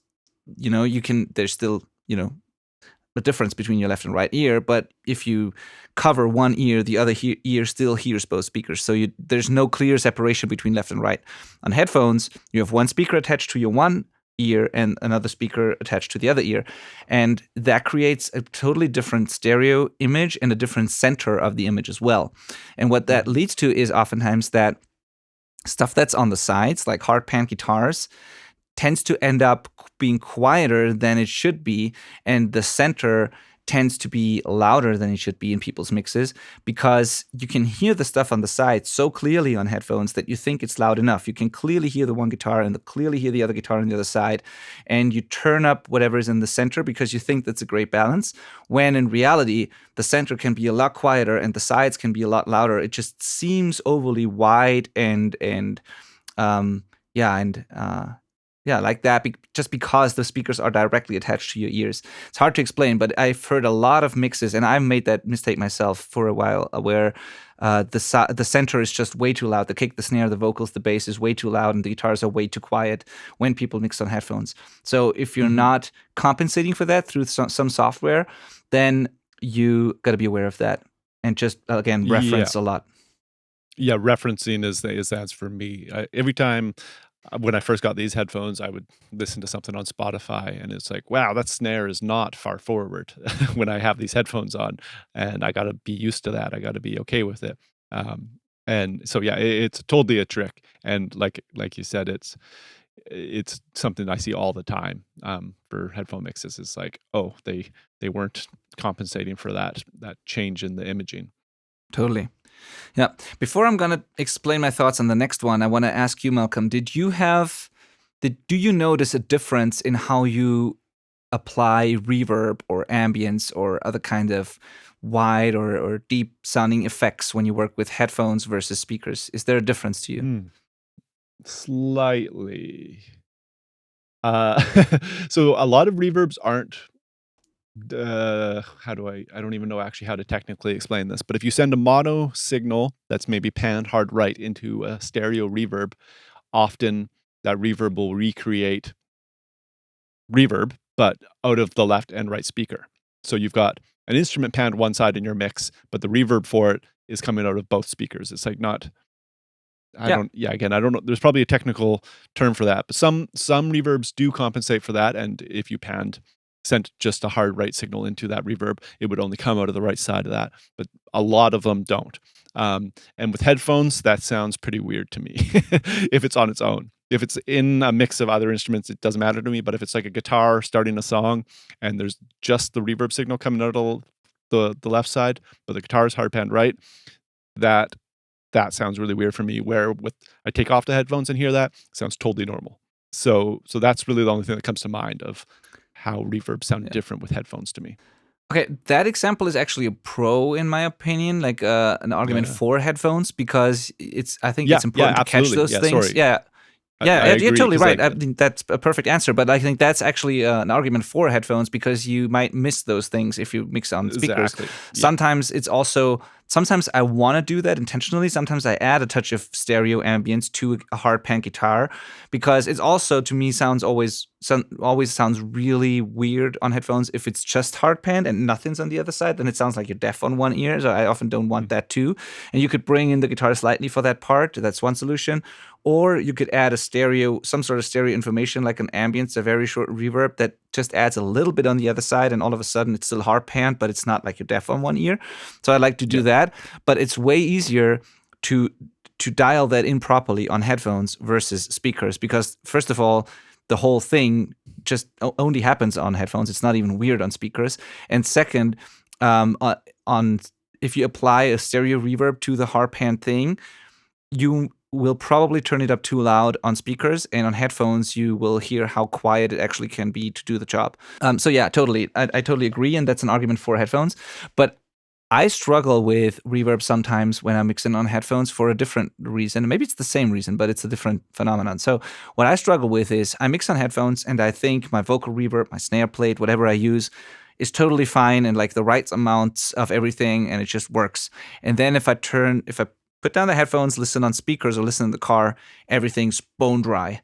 There's still, a difference between your left and right ear, but if you cover one ear, the other ear still hears both speakers. So there's no clear separation between left and right. On headphones, you have one speaker attached to your one ear and another speaker attached to the other ear. And that creates a totally different stereo image and a different center of the image as well. And what that leads to is oftentimes that stuff that's on the sides, like hard pan guitars, tends to end up being quieter than it should be, and the center tends to be louder than it should be in people's mixes, because you can hear the stuff on the side so clearly on headphones that you think it's loud enough. You can clearly hear the one guitar and clearly hear the other guitar on the other side, and you turn up whatever is in the center because you think that's a great balance, when in reality, the center can be a lot quieter and the sides can be a lot louder. It just seems overly wide like that, just because the speakers are directly attached to your ears. It's hard to explain, but I've heard a lot of mixes, and I've made that mistake myself for a while, where the center is just way too loud. The kick, the snare, the vocals, the bass is way too loud, and the guitars are way too quiet when people mix on headphones. So if you're not compensating for that through some software, then you got to be aware of that, and just, again, reference a lot. Yeah, referencing is the answer for me. Every time when I first got these headphones, I would listen to something on Spotify, and it's like, wow, that snare is not far forward when I have these headphones on, and I got to be used to that. I got to be okay with it. And so, yeah, it's totally a trick. And like you said, it's something I see all the time for headphone mixes. It's like, oh, they weren't compensating for that change in the imaging. Totally. Yeah. Before I'm going to explain my thoughts on the next one, I want to ask you, Malcolm, do you notice a difference in how you apply reverb or ambience or other kind of wide or deep sounding effects when you work with headphones versus speakers? Is there a difference to you? Slightly. So a lot of reverbs aren't I don't even know actually how to technically explain this, but if you send a mono signal that's maybe panned hard right into a stereo reverb, often that reverb will recreate reverb, but out of the left and right speaker. So you've got an instrument panned one side in your mix, but the reverb for it is coming out of both speakers. It's like not I don't know. There's probably a technical term for that, but some reverbs do compensate for that. And if you sent just a hard right signal into that reverb, it would only come out of the right side of that. But a lot of them don't. And with headphones, that sounds pretty weird to me if it's on its own. If it's in a mix of other instruments, it doesn't matter to me. But if it's like a guitar starting a song and there's just the reverb signal coming out of the left side, but the guitar is hard panned right, that sounds really weird for me, where I take off the headphones and hear that, it sounds totally normal. So that's really the only thing that comes to mind of how reverb sound different with headphones to me. Okay, that example is actually a pro in my opinion, like an argument for headphones, because I think it's important to catch those things. Sorry. Yeah, Yeah, I you're agree, totally 'cause, right. like, I think that's a perfect answer, but I think that's actually an argument for headphones because you might miss those things if you mix on speakers. exactly. Yeah. Sometimes I want to do that intentionally. Sometimes I add a touch of stereo ambience to a hard pan guitar because it's also, to me, always sounds really weird on headphones if it's just hard pan and nothing's on the other side. Then it sounds like you're deaf on one ear. So I often don't want that too. And you could bring in the guitar slightly for that part. That's one solution. Or you could add some sort of stereo information like an ambience, a very short reverb that just adds a little bit on the other side, and all of a sudden it's still hard pan, but it's not like you're deaf on one ear. So I like to do that, but it's way easier to dial that in properly on headphones versus speakers because first of all, the whole thing just only happens on headphones. It's not even weird on speakers. And second, on if you apply a stereo reverb to the hard pan thing, you will probably turn it up too loud on speakers, and on headphones you will hear how quiet it actually can be to do the job. So yeah, totally, I totally agree, and that's an argument for headphones. But I struggle with reverb sometimes when I'm mixing on headphones for a different reason. Maybe it's the same reason, but it's a different phenomenon. So what I struggle with is I mix on headphones, and I think my vocal reverb, my snare plate, whatever I use, is totally fine and like the right amounts of everything, and it just works. And then if I put down the headphones, listen on speakers, or listen in the car, everything's bone dry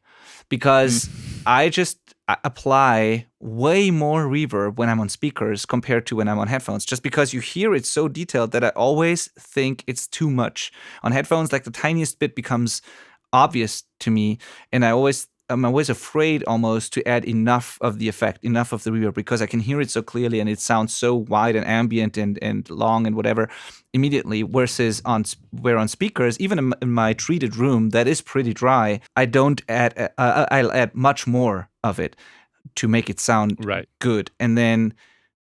because I just apply way more reverb when I'm on speakers compared to when I'm on headphones, just because you hear it so detailed that I always think it's too much. On headphones, like the tiniest bit becomes obvious to me, and I'm always afraid almost to add enough of the effect, enough of the reverb, because I can hear it so clearly and it sounds so wide and ambient and long and whatever immediately. Versus on speakers, even in my treated room that is pretty dry, I don't add. I'll add much more of it to make it sound good, and then.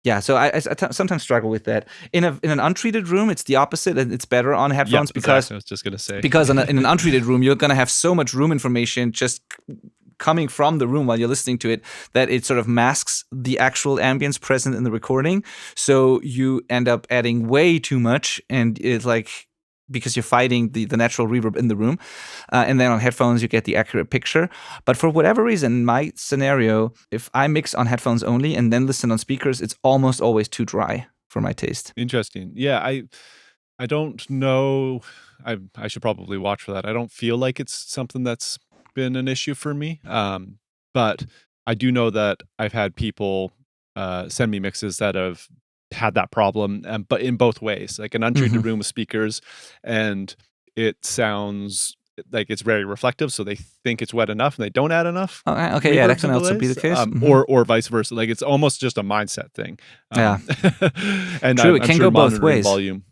Yeah, so I sometimes struggle with that. In an untreated room, it's the opposite, and it's better on headphones because exactly. I was just gonna say because in an untreated room, you're gonna have so much room information just coming from the room while you're listening to it that it sort of masks the actual ambience present in the recording. So you end up adding way too much, and it's like because you're fighting the natural reverb in the room. And then on headphones, you get the accurate picture. But for whatever reason, in my scenario, if I mix on headphones only and then listen on speakers, it's almost always too dry for my taste. Interesting. Yeah, I don't know. I should probably watch for that. I don't feel like it's something that's been an issue for me. But I do know that I've had people send me mixes that have had that problem, but in both ways, like an untreated room with speakers, and it sounds like it's very reflective, so they think it's wet enough and they don't add enough. Okay, yeah, that can also be the case. Or vice versa. Like it's almost just a mindset thing. Yeah. And True, I'm it can sure go both monitoring ways. volume.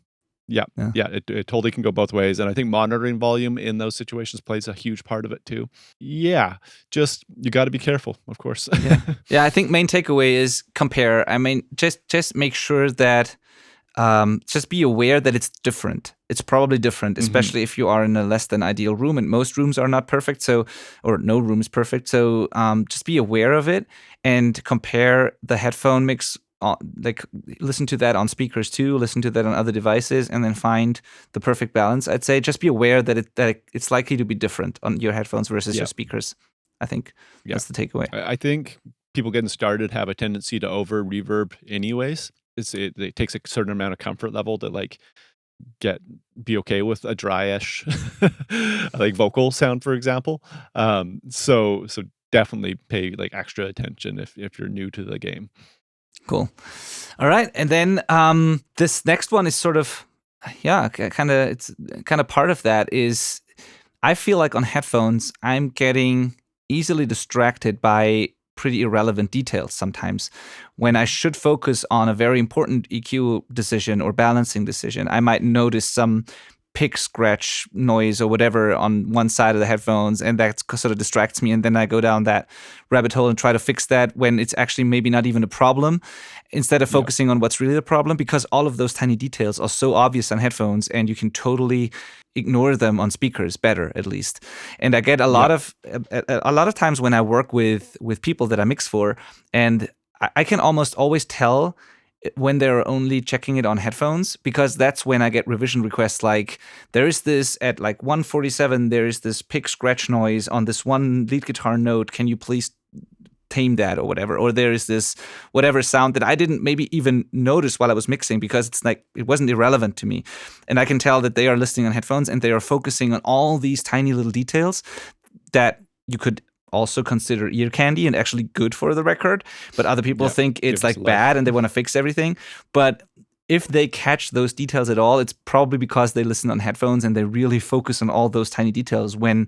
Yeah, it totally can go both ways. And I think monitoring volume in those situations plays a huge part of it too. Yeah, just you got to be careful, of course. Yeah, I think main takeaway is compare. I mean, just make sure that just be aware that it's different. It's probably different, especially if you are in a less than ideal room, and most rooms are not perfect. Or no room is perfect. So just be aware of it and compare the headphone mix. Like listen to that on speakers too, listen to that on other devices, and then find the perfect balance. I'd say just be aware that it's likely to be different on your headphones versus your speakers. I think that's the takeaway. I think people getting started have a tendency to over reverb anyways. It takes a certain amount of comfort level to like be okay with a dryish like vocal sound, for example. So definitely pay like extra attention if you're new to the game. Cool. All right, and then this next one is sort of, it's kind of part of that is I feel like on headphones I'm getting easily distracted by pretty irrelevant details sometimes. When I should focus on a very important EQ decision or balancing decision, I might notice some pick scratch noise or whatever on one side of the headphones, and that sort of distracts me, and then I go down that rabbit hole and try to fix that when it's actually maybe not even a problem, instead of focusing on what's really the problem, because all of those tiny details are so obvious on headphones and you can totally ignore them on speakers better, at least. And I get a lot of times when I work with people that I mix for, and I can almost always tell when they're only checking it on headphones, because that's when I get revision requests like, there is this at like 147, there is this pick scratch noise on this one lead guitar note. Can you please tame that or whatever? Or there is this whatever sound that I didn't maybe even notice while I was mixing because it's like it wasn't irrelevant to me. And I can tell that they are listening on headphones and they are focusing on all these tiny little details that you could also consider ear candy and actually good for the record, but other people think it's like bad and they want to fix everything. But if they catch those details at all, it's probably because they listen on headphones and they really focus on all those tiny details when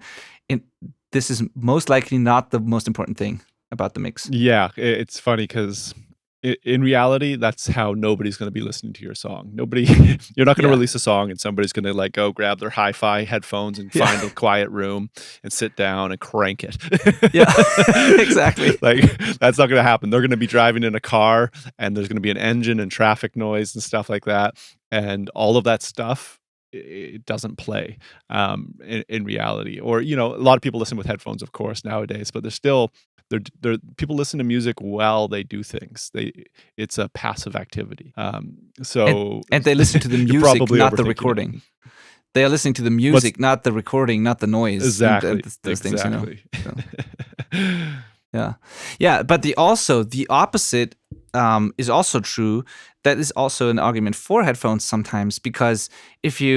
this is most likely not the most important thing about the mix. Yeah, it's funny because in reality, that's how nobody's going to be listening to your song. You're not going to release a song and somebody's going to like go grab their hi-fi headphones and find a quiet room and sit down and crank it. Yeah, exactly. Like that's not going to happen. They're going to be driving in a car and there's going to be an engine and traffic noise and stuff like that. And all of that stuff, it doesn't play in reality. Or, a lot of people listen with headphones, of course, nowadays, but people listen to music while they do things. It's a passive activity. And they listen to the music, not the recording. They are listening to the music, not the recording, not the noise. Exactly. Those things, So. Yeah. But the opposite is also true. That is also an argument for headphones sometimes, because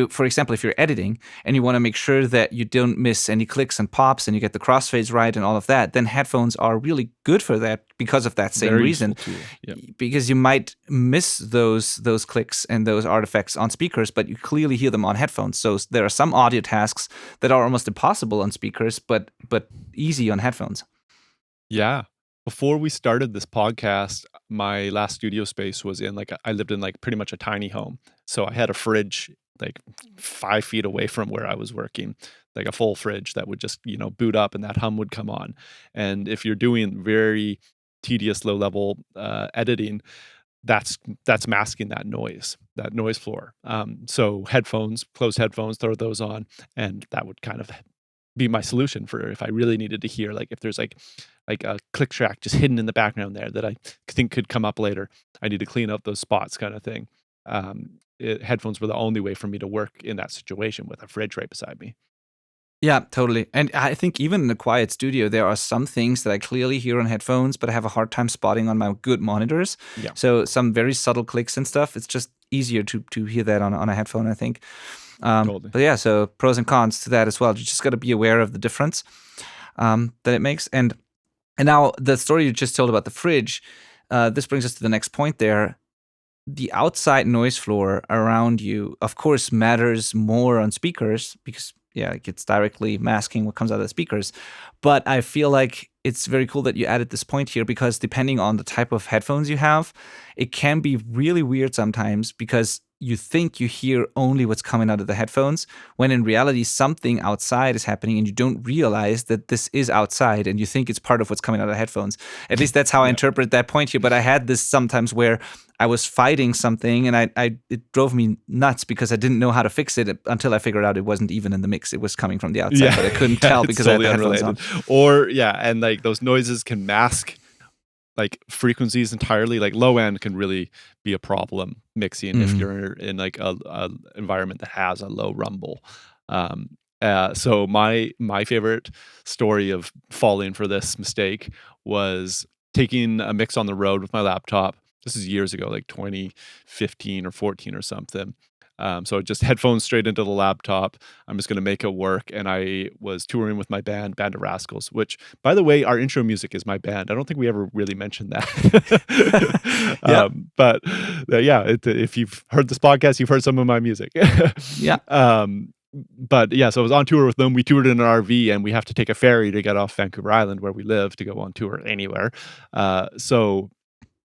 for example, if you're editing and you want to make sure that you don't miss any clicks and pops and you get the crossfades right and all of that, then headphones are really good for that because of that same reason. Because you might miss those clicks and those artifacts on speakers, but you clearly hear them on headphones. So there are some audio tasks that are almost impossible on speakers, but easy on headphones. Yeah. Before we started this podcast, my last studio space was I lived in like pretty much a tiny home. So I had a fridge like 5 feet away from where I was working, like a full fridge that would just, boot up and that hum would come on. And if you're doing very tedious low level editing, that's masking that noise floor. So closed headphones, throw those on, and that would kind of be my solution for if I really needed to hear, like if there's like a click track just hidden in the background there that I think could come up later. I need to clean up those spots, kind of thing. Headphones were the only way for me to work in that situation with a fridge right beside me. Yeah, totally. And I think even in a quiet studio, there are some things that I clearly hear on headphones, but I have a hard time spotting on my good monitors. Yeah. So some very subtle clicks and stuff, it's just easier to hear that on a headphone, I think. Totally. But yeah, so pros and cons to that as well. You just got to be aware of the difference that it makes. And now the story you just told about the fridge, this brings us to the next point there. The outside noise floor around you, of course, matters more on speakers because, it's directly masking what comes out of the speakers. But I feel like it's very cool that you added this point here because depending on the type of headphones you have, it can be really weird sometimes because you think you hear only what's coming out of the headphones, when in reality something outside is happening and you don't realize that this is outside and you think it's part of what's coming out of the headphones. At least that's how I interpret that point here. But I had this sometimes where I was fighting something and it drove me nuts because I didn't know how to fix it until I figured out it wasn't even in the mix. It was coming from the outside, but I couldn't tell because totally I had the headphones on. Or, and like those noises can mask like frequencies entirely. Like low end can really be a problem mixing if you're in like a environment that has a low rumble. So my favorite story of falling for this mistake was taking a mix on the road with my laptop. This is years ago, like 2015 or 14 or something. So just headphones straight into the laptop. I'm just going to make it work. And I was touring with my Band of Rascals, which, by the way, our intro music is my band. I don't think we ever really mentioned that. But if you've heard this podcast, you've heard some of my music. But so I was on tour with them. We toured in an RV and we have to take a ferry to get off Vancouver Island where we live to go on tour anywhere. So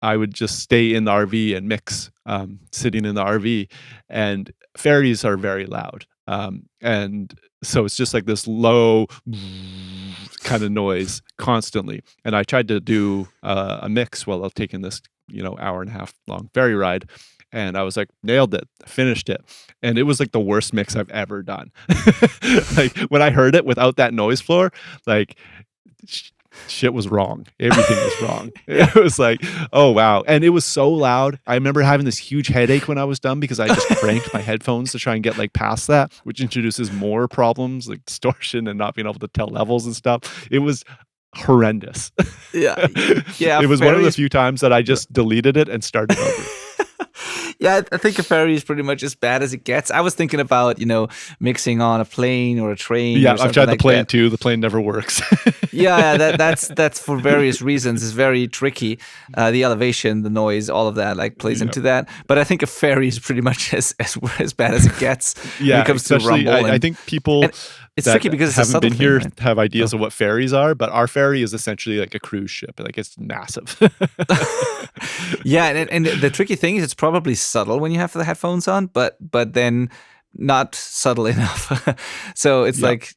I would just stay in the RV and mix, sitting in the RV, and ferries are very loud. And so it's just like this low kind of noise constantly. And I tried to do a mix while I was taking this, hour and a half long ferry ride. And I was like, nailed it, finished it. And it was like the worst mix I've ever done. Like when I heard it without that noise floor, like shit was wrong. Everything was wrong. It was like, oh wow. And it was so loud. I remember having this huge headache when I was done because I just cranked my headphones to try and get like past that, which introduces more problems like distortion and not being able to tell levels and stuff. It was horrendous. Yeah. Yeah. It was one of the Fairies. few times that I just deleted it and started over. Yeah, I think a ferry is pretty much as bad as it gets. I was thinking about, mixing on a plane or a train. Yeah, or I've something tried the like plane that. too. The plane never works. Yeah, that's for various reasons. It's very tricky. The elevation, the noise, all of that like plays Yeah. into that. But I think a ferry is pretty much as bad as it gets when Yeah, it comes to especially rumble. I think people it's that tricky because it's a haven't subtle been thing, here right? have ideas of what ferries are, but our ferry is essentially like a cruise ship. Like it's massive. Yeah, and the tricky thing is it's probably subtle when you have the headphones on, but then not subtle enough. So it's Yeah. like,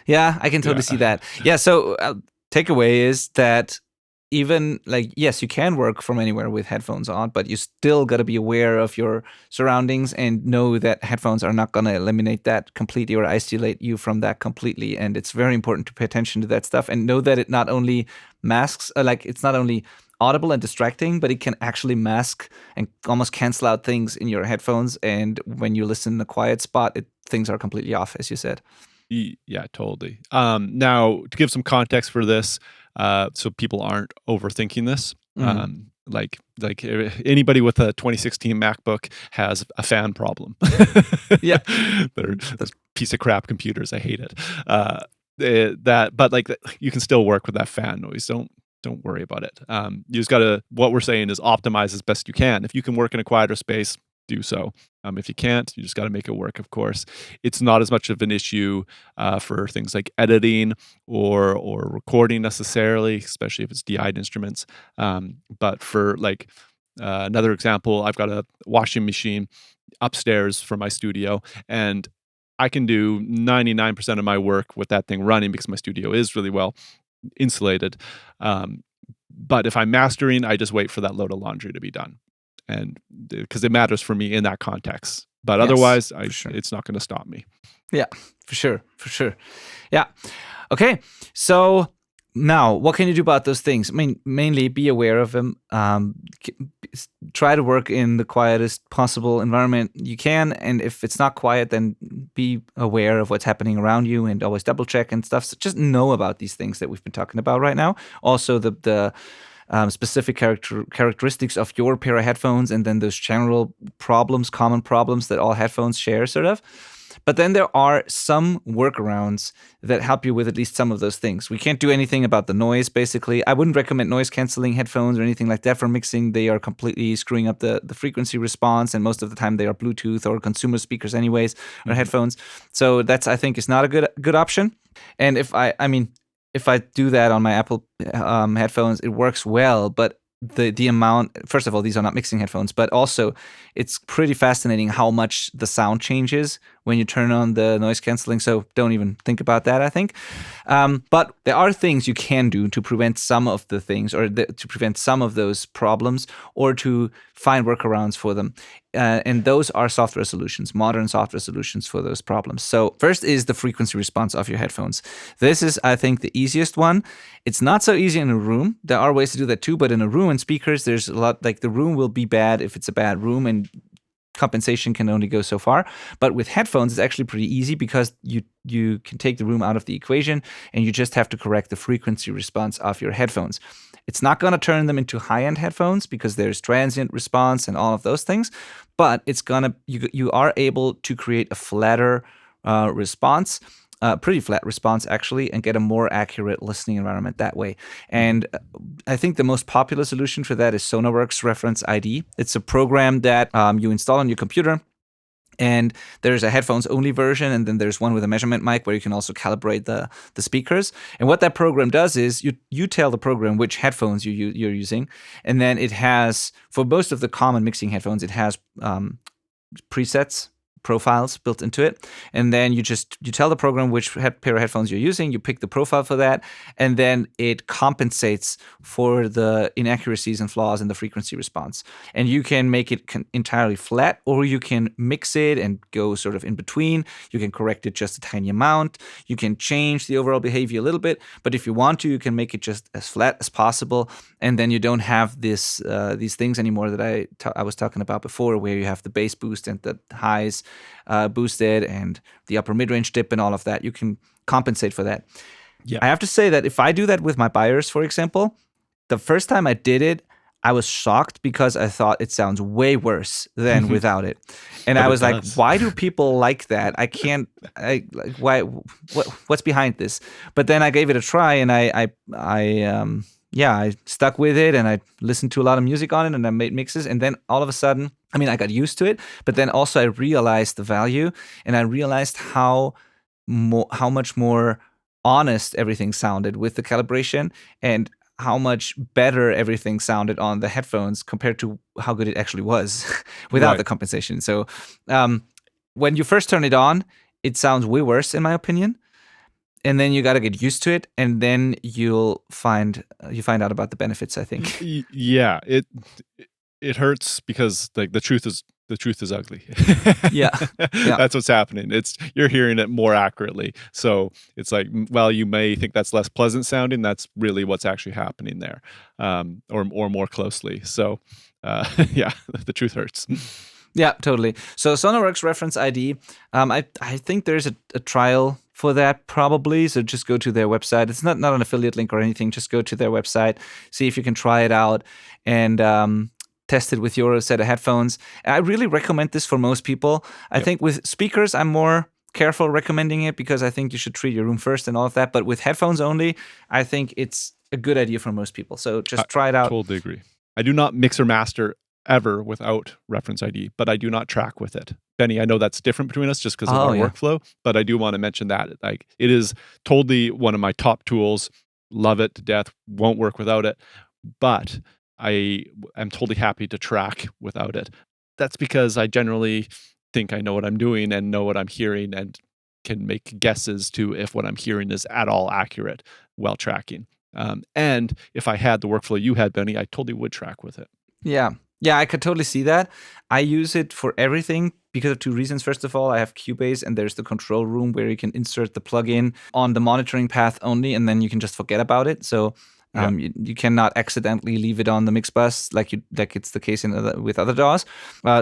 yeah, I can totally Yeah. see that. Yeah, so takeaway is that even like, yes, you can work from anywhere with headphones on, but you still got to be aware of your surroundings and know that headphones are not going to eliminate that completely or isolate you from that completely. And it's very important to pay attention to that stuff and know that it not only masks, like it's not only audible and distracting, but it can actually mask and almost cancel out things in your headphones. And when you listen in a quiet spot, things are completely off, as you said. Yeah, totally. Now, to give some context for this, so people aren't overthinking this, like anybody with a 2016 MacBook has a fan problem. Yeah. They're piece of crap computers. I hate it. But like you can still work with that fan noise. Don't worry about it. You just gotta. What we're saying is optimize as best you can. If you can work in a quieter space, do so. If you can't, you just got to make it work, of course. It's not as much of an issue for things like editing or recording necessarily, especially if it's DI'd instruments. But for like another example, I've got a washing machine upstairs for my studio, and I can do 99% of my work with that thing running because my studio is really well insulated. But if I'm mastering, I just wait for that load of laundry to be done. And because it matters for me in that context, but Yes, otherwise, sure. it's not going to stop me. Yeah, for sure. Yeah. Okay. So now, what can you do about those things? I mean, mainly be aware of them. Try to work in the quietest possible environment you can, and if it's not quiet, then be aware of what's happening around you, and always double check and stuff. So just know about these things that we've been talking about right now. Also, the specific characteristics of your pair of headphones, and then those general problems, common problems that all headphones share, sort of. But then there are some workarounds that help you with at least some of those things. We can't do anything about the noise, basically. I wouldn't recommend noise-canceling headphones or anything like that for mixing. They are completely screwing up the frequency response, and most of the time they are Bluetooth or consumer speakers anyways, or headphones. So that's, I think, is not a good option. And if I do that on my Apple headphones, it works well, but the amount, first of all, these are not mixing headphones, but also it's pretty fascinating how much the sound changes when you turn on the noise canceling. So don't even think about that, I think. But there are things you can do to prevent some of the things, or to prevent some of those problems, or to find workarounds for them. And those are software solutions, modern software solutions for those problems. So first is the frequency response of your headphones. This is, I think, the easiest one. It's not so easy in a room. There are ways to do that too, but in a room and speakers, there's a lot, like the room will be bad if it's a bad room, and compensation can only go so far. But with headphones, it's actually pretty easy because you can take the room out of the equation, and you just have to correct the frequency response of your headphones. It's not going to turn them into high-end headphones because there's transient response and all of those things, but it's gonna you are able to create a flatter response, pretty flat response actually, and get a more accurate listening environment that way. And I think the most popular solution for that is Sonarworks Reference ID. It's a program that you install on your computer. And there's a headphones only version, and then there's one with a measurement mic where you can also calibrate the speakers. And what that program does is you tell the program which headphones you're using, and then it has, for most of the common mixing headphones, it has presets profiles built into it, and then you tell the program which pair of headphones you're using. You pick the profile for that, and then it compensates for the inaccuracies and flaws in the frequency response. And you can make it entirely flat, or you can mix it and go sort of in between. You can correct it just a tiny amount. You can change the overall behavior a little bit, but if you want to, you can make it just as flat as possible, and then you don't have these things anymore that I was talking about before, where you have the bass boost and the highs boosted and the upper mid-range dip and all of that. You can compensate for that. Yeah. I have to say that if I do that with my buyers, for example, the first time I did it, I was shocked because I thought it sounds way worse than without it. And I was like, why do people like that? Why, what's behind this? But then I gave it a try, and I stuck with it, and I listened to a lot of music on it, and I made mixes. And then all of a sudden, I got used to it, but then also I realized the value, and I realized how much more honest everything sounded with the calibration, and how much better everything sounded on the headphones compared to how good it actually was without the compensation. So when you first turn it on, it sounds way worse, in my opinion. And then you got to get used to it, and then you find out about the benefits, I think. Yeah, it hurts because like the truth is ugly. Yeah. That's what's happening. You're hearing it more accurately. So it's like, well, you may think that's less pleasant sounding. That's really what's actually happening there, or more closely. So yeah, the truth hurts. Yeah, totally. So Sonarworks reference ID, I think there's a trial for that probably. So just go to their website. It's not an affiliate link or anything. Just go to their website, see if you can try it out, and test it with your set of headphones. I really recommend this for most people. I think with speakers, I'm more careful recommending it because I think you should treat your room first and all of that. But with headphones only, I think it's a good idea for most people. So just try it out. Totally agree. I do not mix or master ever without reference ID, but I do not track with it. Benny, I know that's different between us just because of our workflow, but I do want to mention that like it is totally one of my top tools. Love it to death. Won't work without it. But I am totally happy to track without it. That's because I generally think I know what I'm doing and know what I'm hearing and can make guesses to if what I'm hearing is at all accurate while tracking. And if I had the workflow you had, Benny, I totally would track with it. Yeah, I could totally see that. I use it for everything because of two reasons. First of all, I have Cubase, and there's the control room where you can insert the plugin on the monitoring path only, and then you can just forget about it. So you cannot accidentally leave it on the mix bus like it's the case with other DAWs.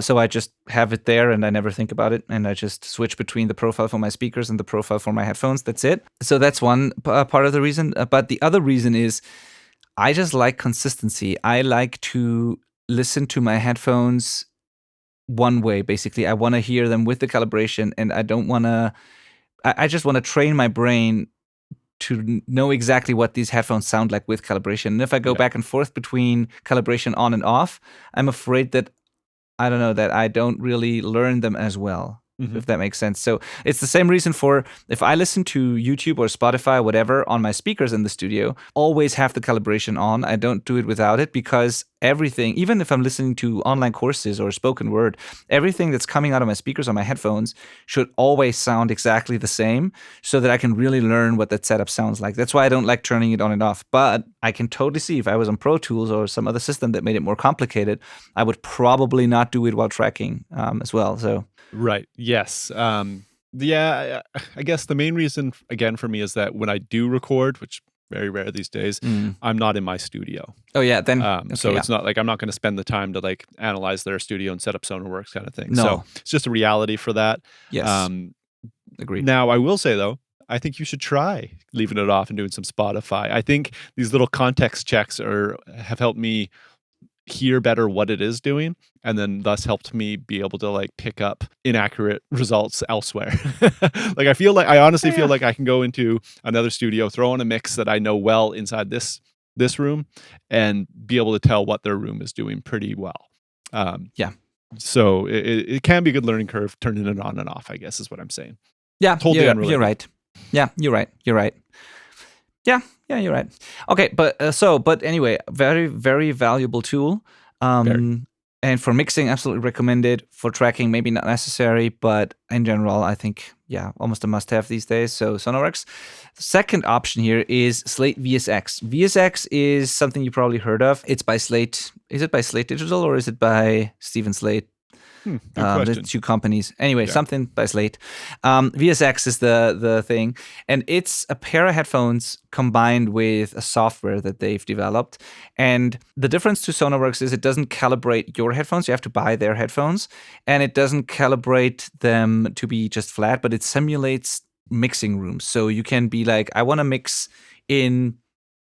So I just have it there, and I never think about it, and I just switch between the profile for my speakers and the profile for my headphones. That's it. So that's one part of the reason. But the other reason is I just like consistency. I like to listen to my headphones one way, basically. I want to hear them with the calibration, and I don't want to. I just want to train my brain to know exactly what these headphones sound like with calibration. And if I go back and forth between calibration on and off, I'm afraid that I don't really learn them as well. If that makes sense. So it's the same reason for if I listen to YouTube or Spotify or whatever on my speakers in the studio, always have the calibration on. I don't do it without it because everything, even if I'm listening to online courses or spoken word, everything that's coming out of my speakers or my headphones should always sound exactly the same so that I can really learn what that setup sounds like. That's why I don't like turning it on and off. But I can totally see if I was on Pro Tools or some other system that made it more complicated, I would probably not do it while tracking as well. So. Right. Yes. Yeah. I guess the main reason, again, for me is that when I do record, which very rare these days, I'm not in my studio. Oh yeah. Then it's not like I'm not going to spend the time to like analyze their studio and set up Sonarworks kind of thing. No. So it's just a reality for that. Yes. Agreed. Now I will say though, I think you should try leaving it off and doing some Spotify. I think these little context checks have helped me hear better what it is doing, and then thus helped me be able to like pick up inaccurate results elsewhere. Like I honestly feel like I can go into another studio, throw on a mix that I know well inside this room, and be able to tell what their room is doing pretty well. So it can be a good learning curve turning it on and off, I guess is what I'm saying. Yeah, totally you're right. Yeah, you're right. Yeah, you're right. Okay, but anyway, very, very valuable tool. And for mixing, absolutely recommended. For tracking, maybe not necessary, but in general, I think, yeah, almost a must-have these days. So Sonarworks. Second option here is Slate VSX. VSX is something you probably heard of. It's by Slate. Is it by Slate Digital or is it by Stephen Slate? Good There's question. two companies. Anyway, something by Slate. VSX is the thing. And it's a pair of headphones combined with a software that they've developed. And the difference to Sonarworks is it doesn't calibrate your headphones. You have to buy their headphones. And it doesn't calibrate them to be just flat, but it simulates mixing rooms. So you can be like, I want to mix in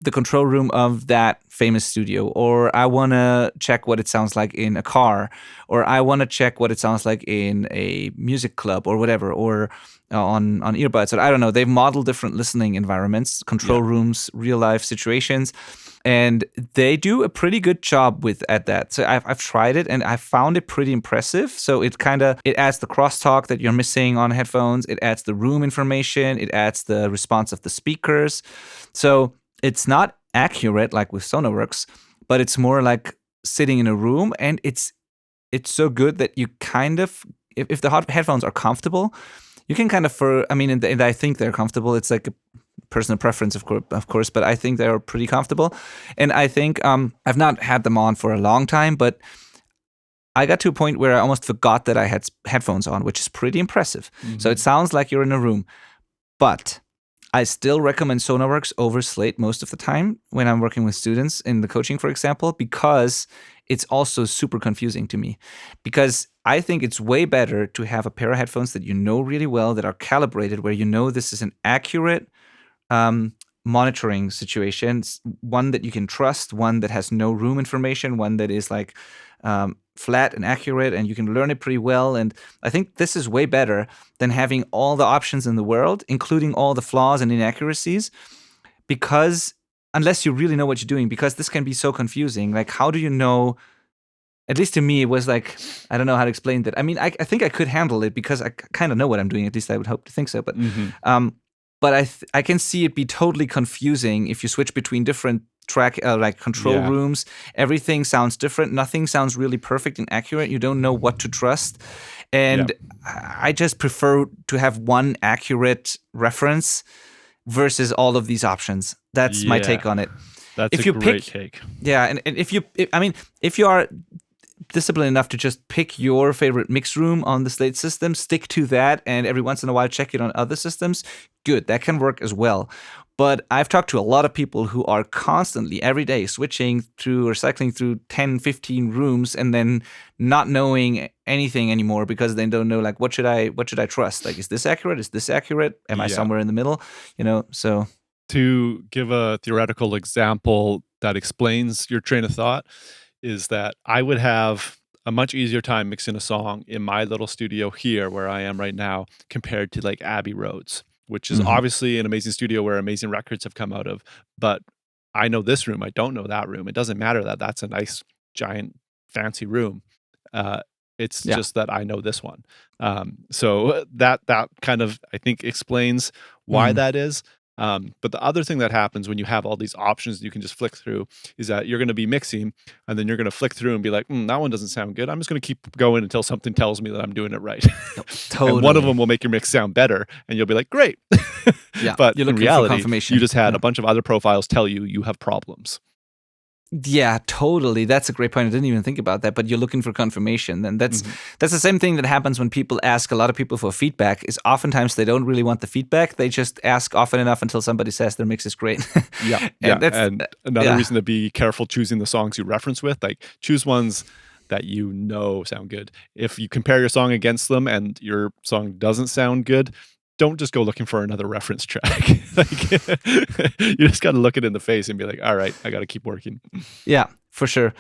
the control room of that famous studio, or I want to check what it sounds like in a car, or I want to check what it sounds like in a music club or whatever, or on earbuds, or I don't know. They've modeled different listening environments, control rooms, real life situations, and they do a pretty good job at that. So I've tried it and I found it pretty impressive. So it adds the crosstalk that you're missing on headphones. It adds the room information. It adds the response of the speakers. So it's not accurate like with Sonarworks, but it's more like sitting in a room, and it's so good that you kind of, if the headphones are comfortable, you can kind of, and I think they're comfortable. It's like a personal preference, of course, but I think they're pretty comfortable. And I think I've not had them on for a long time, but I got to a point where I almost forgot that I had headphones on, which is pretty impressive. Mm-hmm. So it sounds like you're in a room, but I still recommend Sonarworks over Slate most of the time when I'm working with students in the coaching, for example, because it's also super confusing to me. Because I think it's way better to have a pair of headphones that you know really well, that are calibrated, where you know this is an accurate monitoring situation, one that you can trust, one that has no room information, one that is like flat and accurate, and you can learn it pretty well. And I think this is way better than having all the options in the world, including all the flaws and inaccuracies, because unless you really know what you're doing, because this can be so confusing. Like, how do you know? At least to me, it was like, I don't know how to explain that. I mean, I think I could handle it because I kind of know what I'm doing. At least I would hope to think so. But but I can see it be totally confusing if you switch between different control rooms. Everything sounds different. Nothing sounds really perfect and accurate. You don't know what to trust. And I just prefer to have one accurate reference versus all of these options. That's my take on it. That's a great take. Yeah, and if you are disciplined enough to just pick your favorite mix room on the Slate system, stick to that, and every once in a while check it on other systems, good. That can work as well. But I've talked to a lot of people who are constantly, every day, switching through or cycling through 10, 15 rooms and then not knowing anything anymore because they don't know, like, what should I trust? Like, is this accurate? Is this accurate? Am I somewhere in the middle? So. To give a theoretical example that explains your train of thought is that I would have a much easier time mixing a song in my little studio here where I am right now compared to like Abbey Roads, which is obviously an amazing studio where amazing records have come out of. But I know this room. I don't know that room. It doesn't matter that that's a nice, giant, fancy room. It's just that I know this one. So that kind of, I think, explains why that is. But the other thing that happens when you have all these options that you can just flick through is that you're going to be mixing and then you're going to flick through and be like, that one doesn't sound good. I'm just going to keep going until something tells me that I'm doing it right. Totally. And one of them will make your mix sound better and you'll be like, great. But in reality, you just had a bunch of other profiles tell you have problems. Yeah, totally. That's a great point. I didn't even think about that, but you're looking for confirmation. And that's the same thing that happens when people ask a lot of people for feedback, is oftentimes they don't really want the feedback. They just ask often enough until somebody says their mix is great. And another reason to be careful choosing the songs you reference with, like choose ones that you know sound good. If you compare your song against them and your song doesn't sound good, don't just go looking for another reference track. You just got to look it in the face and be like, all right, I got to keep working. Yeah, for sure.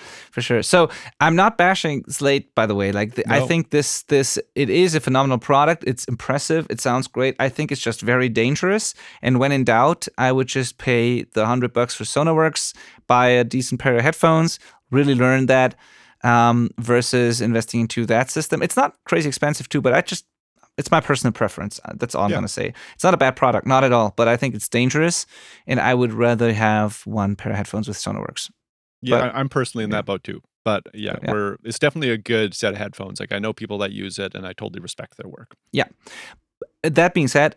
So I'm not bashing Slate, by the way. Like, I think this it is a phenomenal product. It's impressive. It sounds great. I think it's just very dangerous. And when in doubt, I would just pay the $100 for Sonarworks, buy a decent pair of headphones, really learn that, versus investing into that system. It's not crazy expensive too, but it's my personal preference. That's all I'm going to say. It's not a bad product, not at all, but I think it's dangerous, and I would rather have one pair of headphones with Sonarworks. Yeah, I'm personally in that boat too. But yeah, So, yeah. it's definitely a good set of headphones. Like I know people that use it, and I totally respect their work. Yeah. That being said,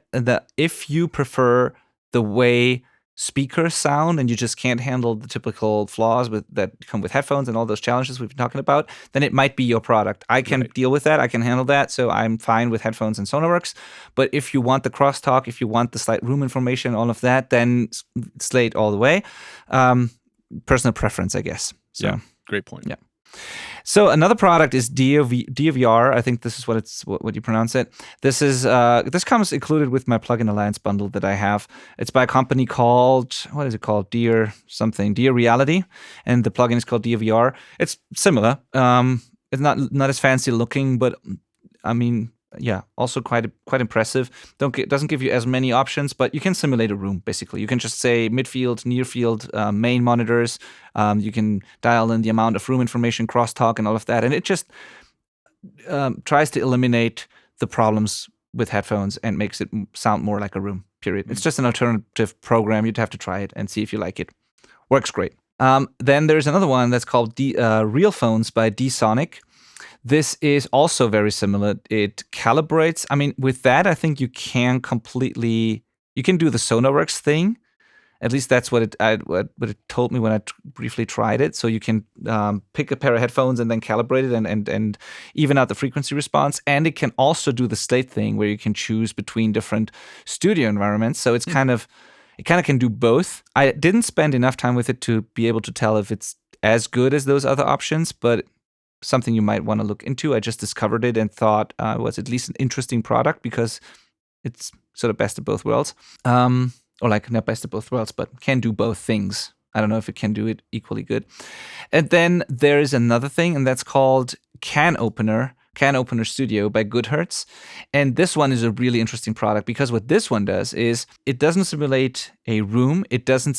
if you prefer the way speakers sound and you just can't handle the typical flaws that come with headphones and all those challenges we've been talking about, then it might be your product. I can Right. deal with that. I can handle that. So I'm fine with headphones and Sonarworks. But if you want the crosstalk, if you want the slight room information, all of that, then Slate all the way. Personal preference, I guess. So, Yeah, great point. Yeah. So another product is DAVR. I think this is what you pronounce it. This comes included with my Plugin Alliance bundle that I have. It's by a company called, what is it called? Dear Reality, and the plugin is called DAVR. It's similar. It's not as fancy looking, but I mean, yeah, also quite impressive. Doesn't give you as many options, but you can simulate a room basically. You can just say midfield, near field, main monitors. You can dial in the amount of room information, crosstalk, and all of that, and it just tries to eliminate the problems with headphones and makes it sound more like a room. Period. It's just an alternative program. You'd have to try it and see if you like it. Works great. Then there's another one that's called Real Phones by D-Sonic. This is also very similar. It calibrates. I mean, with that, I think you can do the Sonarworks thing. At least that's what it told me when I briefly tried it. So you can pick a pair of headphones and then calibrate it and even out the frequency response. And it can also do the Slate thing where you can choose between different studio environments. So it kind of can do both. I didn't spend enough time with it to be able to tell if it's as good as those other options, but something you might want to look into. I just discovered it and thought it was at least an interesting product because it's sort of best of both worlds. Or like not best of both worlds, but can do both things. I don't know if it can do it equally good. And then there is another thing, and that's called Can Opener Studio by Goodhertz. And this one is a really interesting product because what this one does is it doesn't simulate a room. It doesn't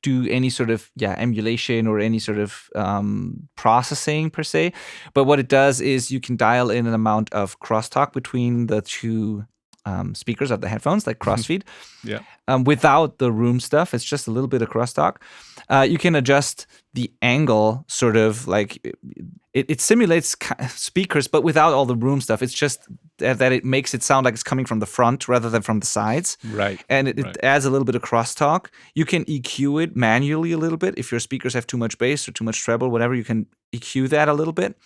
do any sort of emulation or any sort of processing per se. But what it does is you can dial in an amount of crosstalk between the two speakers of the headphones, like crossfeed. Yeah. Without the room stuff, it's just a little bit of crosstalk. You can adjust the angle, sort of like it simulates speakers, but without all the room stuff. It's just that it makes it sound like it's coming from the front rather than from the sides. Right. And it adds a little bit of crosstalk. You can EQ it manually a little bit. If your speakers have too much bass or too much treble, whatever, you can EQ that a little bit.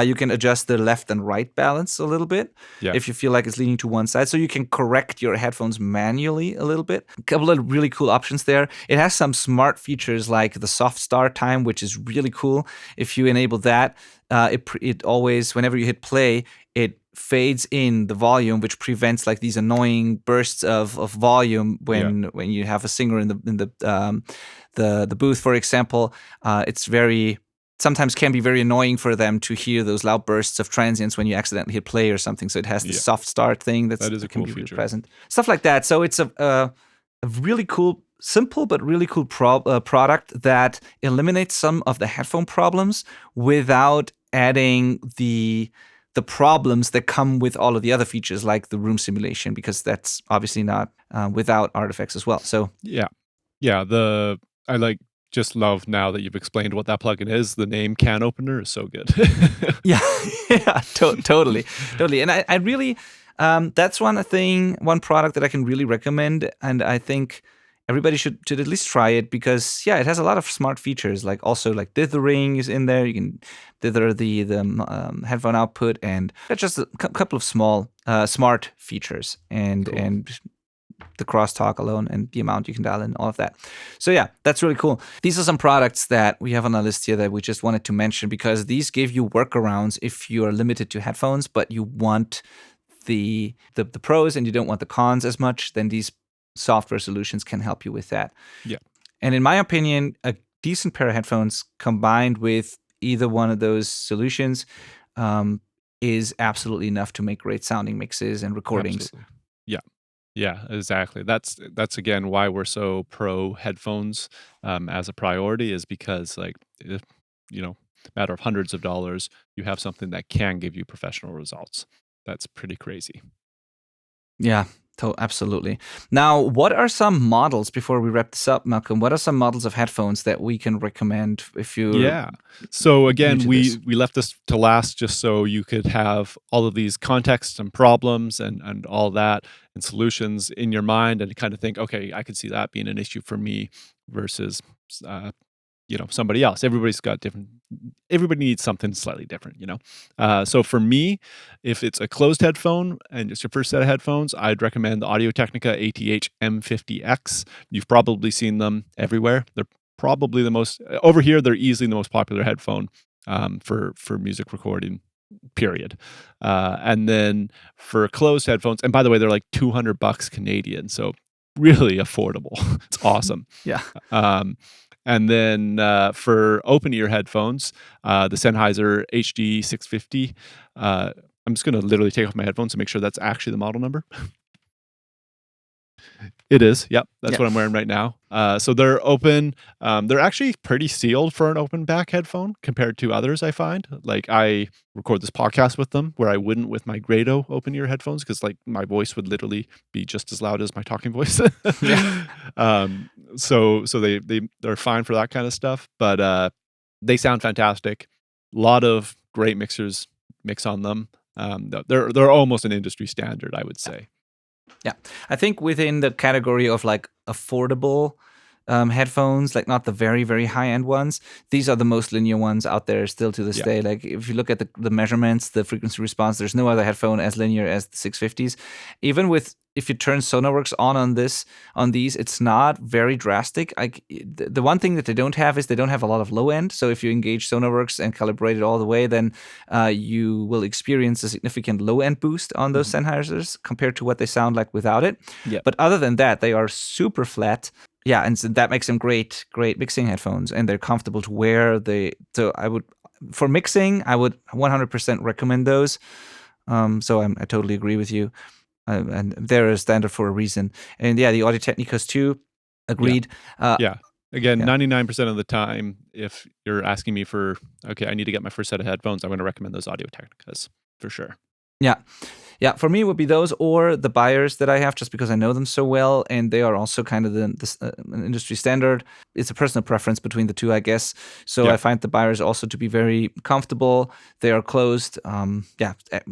You can adjust the left and right balance a little bit if you feel like it's leaning to one side. So you can correct your headphones manually a little bit. A couple of really cool options there. It has some smart features like the soft start time, which is really cool. If you enable that, it always, whenever you hit play, it fades in the volume, which prevents like these annoying bursts of volume when you have a singer in the booth, for example. It's sometimes can be very annoying for them to hear those loud bursts of transients when you accidentally hit play or something. So it has this soft start thing that is a can cool be really feature. present. Stuff like that. So it's a really cool, simple but really cool product that eliminates some of the headphone problems without adding the problems that come with all of the other features like the room simulation, because that's obviously not without artifacts as well. So I just love now that you've explained what that plugin is. The name Can Opener is so good. Totally. And I really, that's one product that I can really recommend, and I think everybody should at least try it because it has a lot of smart features, like also like dithering is in there. You can dither the headphone output, and just a couple of small smart features, and the crosstalk alone and the amount you can dial in, all of that. So that's really cool. These are some products that we have on our list here that we just wanted to mention because these give you workarounds if you are limited to headphones, but you want the pros and you don't want the cons as much. Then these software solutions can help you with that. Yeah. And in my opinion, a decent pair of headphones combined with either one of those solutions is absolutely enough to make great sounding mixes and recordings. Absolutely. Yeah, exactly. That's again why we're so pro headphones as a priority, is because if, matter of hundreds of dollars, you have something that can give you professional results. That's pretty crazy. Yeah, Absolutely. Now, what are some models, before we wrap this up, Malcolm, what are some models of headphones that we can recommend if you're Yeah. So new again, to this? we left this to last just so you could have all of these contexts and problems and all that and solutions in your mind and kind of think, okay, I could see that being an issue for me versus uh, somebody else. Everybody needs something slightly different. So for me, if it's a closed headphone and it's your first set of headphones, I'd recommend the Audio-Technica ATH M50X. You've probably seen them everywhere. They're probably the most over here. They're easily the most popular headphone for music recording, period. And then for closed headphones, and by the way, they're like $200 Canadian, so really affordable. It's awesome. Yeah. And then for open ear headphones, the Sennheiser HD 650. I'm just going to literally take off my headphones to make sure that's actually the model number. It is. Yep. That's what I'm wearing right now. So they're open. They're actually pretty sealed for an open back headphone compared to others, I find. Like I record this podcast with them where I wouldn't with my Grado open ear headphones because like my voice would literally be just as loud as my talking voice. Yeah. So they're fine for that kind of stuff, but they sound fantastic. A lot of great mixers mix on them. They're almost an industry standard, I would say. Yeah, I think within the category of like affordable headphones, like not the very, very high end ones, these are the most linear ones out there still to this day. Like if you look at the measurements, the frequency response, there's no other headphone as linear as the 650s. Even with if you turn Sonarworks on these, it's not very drastic. The one thing that they don't have is they don't have a lot of low end. So if you engage Sonarworks and calibrate it all the way, then you will experience a significant low end boost on those Sennheisers compared to what they sound like without it. Yeah. But other than that, they are super flat. Yeah, and so that makes them great mixing headphones, and they're comfortable to wear. For mixing, I would 100% recommend those. So I totally agree with you. And they're a standard for a reason. And yeah, the Audio-Technicas too, agreed. Yeah. Again, 99% of the time, if you're asking me for, okay, I need to get my first set of headphones, I'm going to recommend those Audio-Technicas for sure. Yeah. Yeah, for me it would be those or the buyers that I have just because I know them so well, and they are also kind of an industry standard. It's a personal preference between the two, I guess. So I find the buyers also to be very comfortable. They are closed.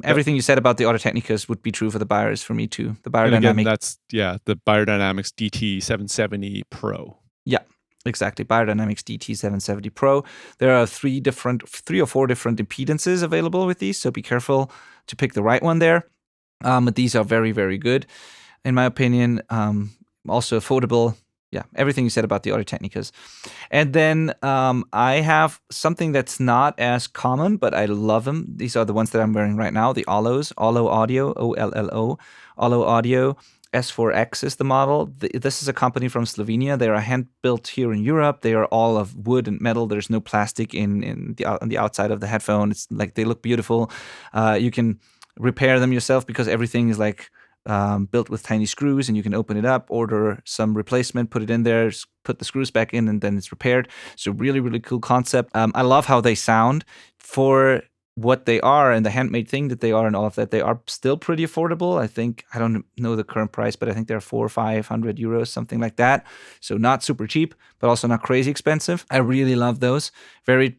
Everything you said about the Audio-Technicas would be true for the buyers for me too. The Beyerdynamic. Again, that's the Beyerdynamics DT770 Pro. Yeah. Exactly, Beyerdynamics DT770 Pro. There are three or four different impedances available with these, so be careful to pick the right one there. But these are very, very good, in my opinion. Also affordable. Yeah, everything you said about the Audio-Technicas. And then I have something that's not as common, but I love them. These are the ones that I'm wearing right now, the Ollos, Ollo Audio, OLLO, Ollo Audio. S4X is the model. This is a company from Slovenia. They are hand-built here in Europe. They are all of wood and metal. There's no plastic on the outside of the headphone. It's like they look beautiful. You can repair them yourself because everything is like built with tiny screws, and you can open it up, order some replacement, put it in there, put the screws back in, and then it's repaired. So really, really cool concept. I love how they sound for what they are and the handmade thing that they are and all of that. They are still pretty affordable. I don't know the current price, but I think they're 400 or 500 euros, something like that. So not super cheap, but also not crazy expensive. I really love those. Very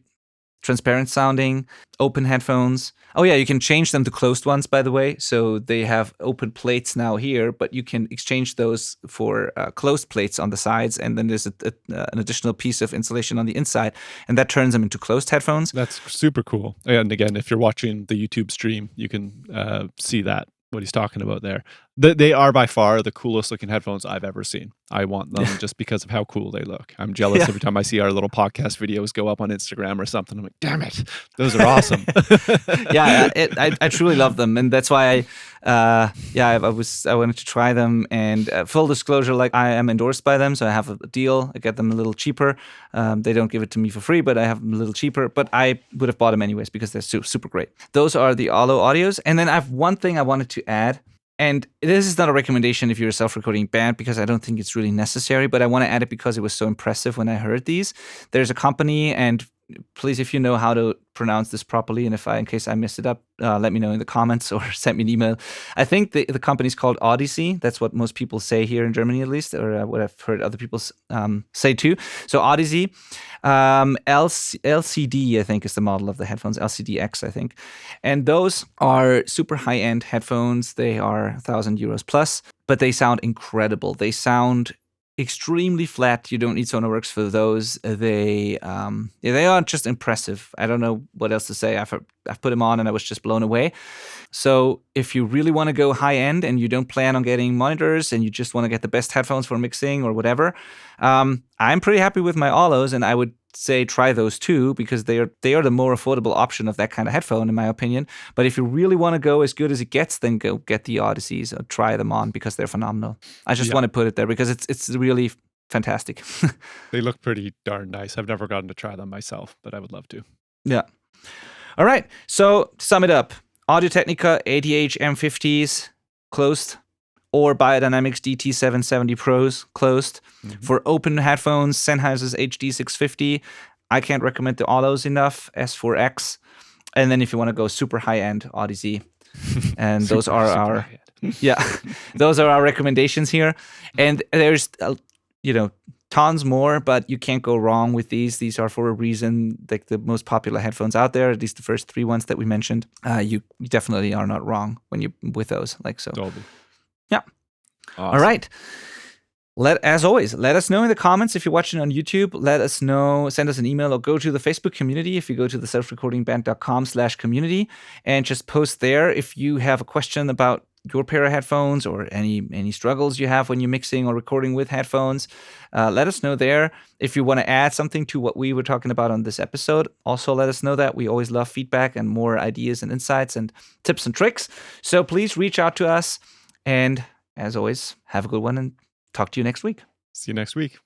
transparent sounding, open headphones. Oh yeah, you can change them to closed ones, by the way. So they have open plates now here, but you can exchange those for closed plates on the sides, and then there's an additional piece of insulation on the inside, and that turns them into closed headphones. That's super cool. And again, if you're watching the YouTube stream, you can see that, what he's talking about there. They are by far the coolest looking headphones I've ever seen. I want them just because of how cool they look. I'm jealous every time I see our little podcast videos go up on Instagram or something. I'm like, damn it, those are awesome. I truly love them, and that's why I wanted to try them. And full disclosure, like I am endorsed by them, so I have a deal. I get them a little cheaper. They don't give it to me for free, but I have them a little cheaper. But I would have bought them anyways because they're super great. Those are the Ollo Audios, and then I have one thing I wanted to add. And this is not a recommendation if you're a self-recording band because I don't think it's really necessary, but I want to add it because it was so impressive when I heard these. There's a company, and please, if you know how to pronounce this properly, and in case I messed it up, let me know in the comments or send me an email. I think the company's called Odyssey. That's what most people say here in Germany, at least, or what I've heard other people say too. So Odyssey, LCD, I think, is the model of the headphones. LCDX, I think, and those are super high-end headphones. They are €1,000 plus, but they sound incredible. They sound extremely flat. You don't need Sonarworks for those. They are just impressive. I don't know what else to say. I've put them on and I was just blown away. So if you really want to go high end and you don't plan on getting monitors and you just want to get the best headphones for mixing or whatever, I'm pretty happy with my Olos, and I would say try those too, because they are the more affordable option of that kind of headphone, in my opinion. But if you really want to go as good as it gets, then go get the Odysseys or try them on, because they're phenomenal. I just want to put it there because it's really fantastic. They look pretty darn nice. I've never gotten to try them myself, but I would love to. Yeah. All right. So to sum it up, Audio-Technica ATH M50s closed, or Biodynamics DT770 Pros closed. Mm-hmm. For open headphones, Sennheiser's HD650. I can't recommend the Olos enough. S4X. And then if you want to go super high-end, Odyssey. And those are those are our recommendations here. And there's tons more, but you can't go wrong with these. These are, for a reason, like the most popular headphones out there, at least the first three ones that we mentioned. You definitely are not wrong when you with those. Like so. Totally. Yeah. Awesome. All right. As always, let us know in the comments if you're watching on YouTube. Let us know, send us an email, or go to the Facebook community. If you go to the selfrecordingband.com/community and just post there if you have a question about your pair of headphones or any struggles you have when you're mixing or recording with headphones. Let us know there. If you want to add something to what we were talking about on this episode, also let us know that. We always love feedback and more ideas and insights and tips and tricks. So please reach out to us. And as always, have a good one and talk to you next week. See you next week.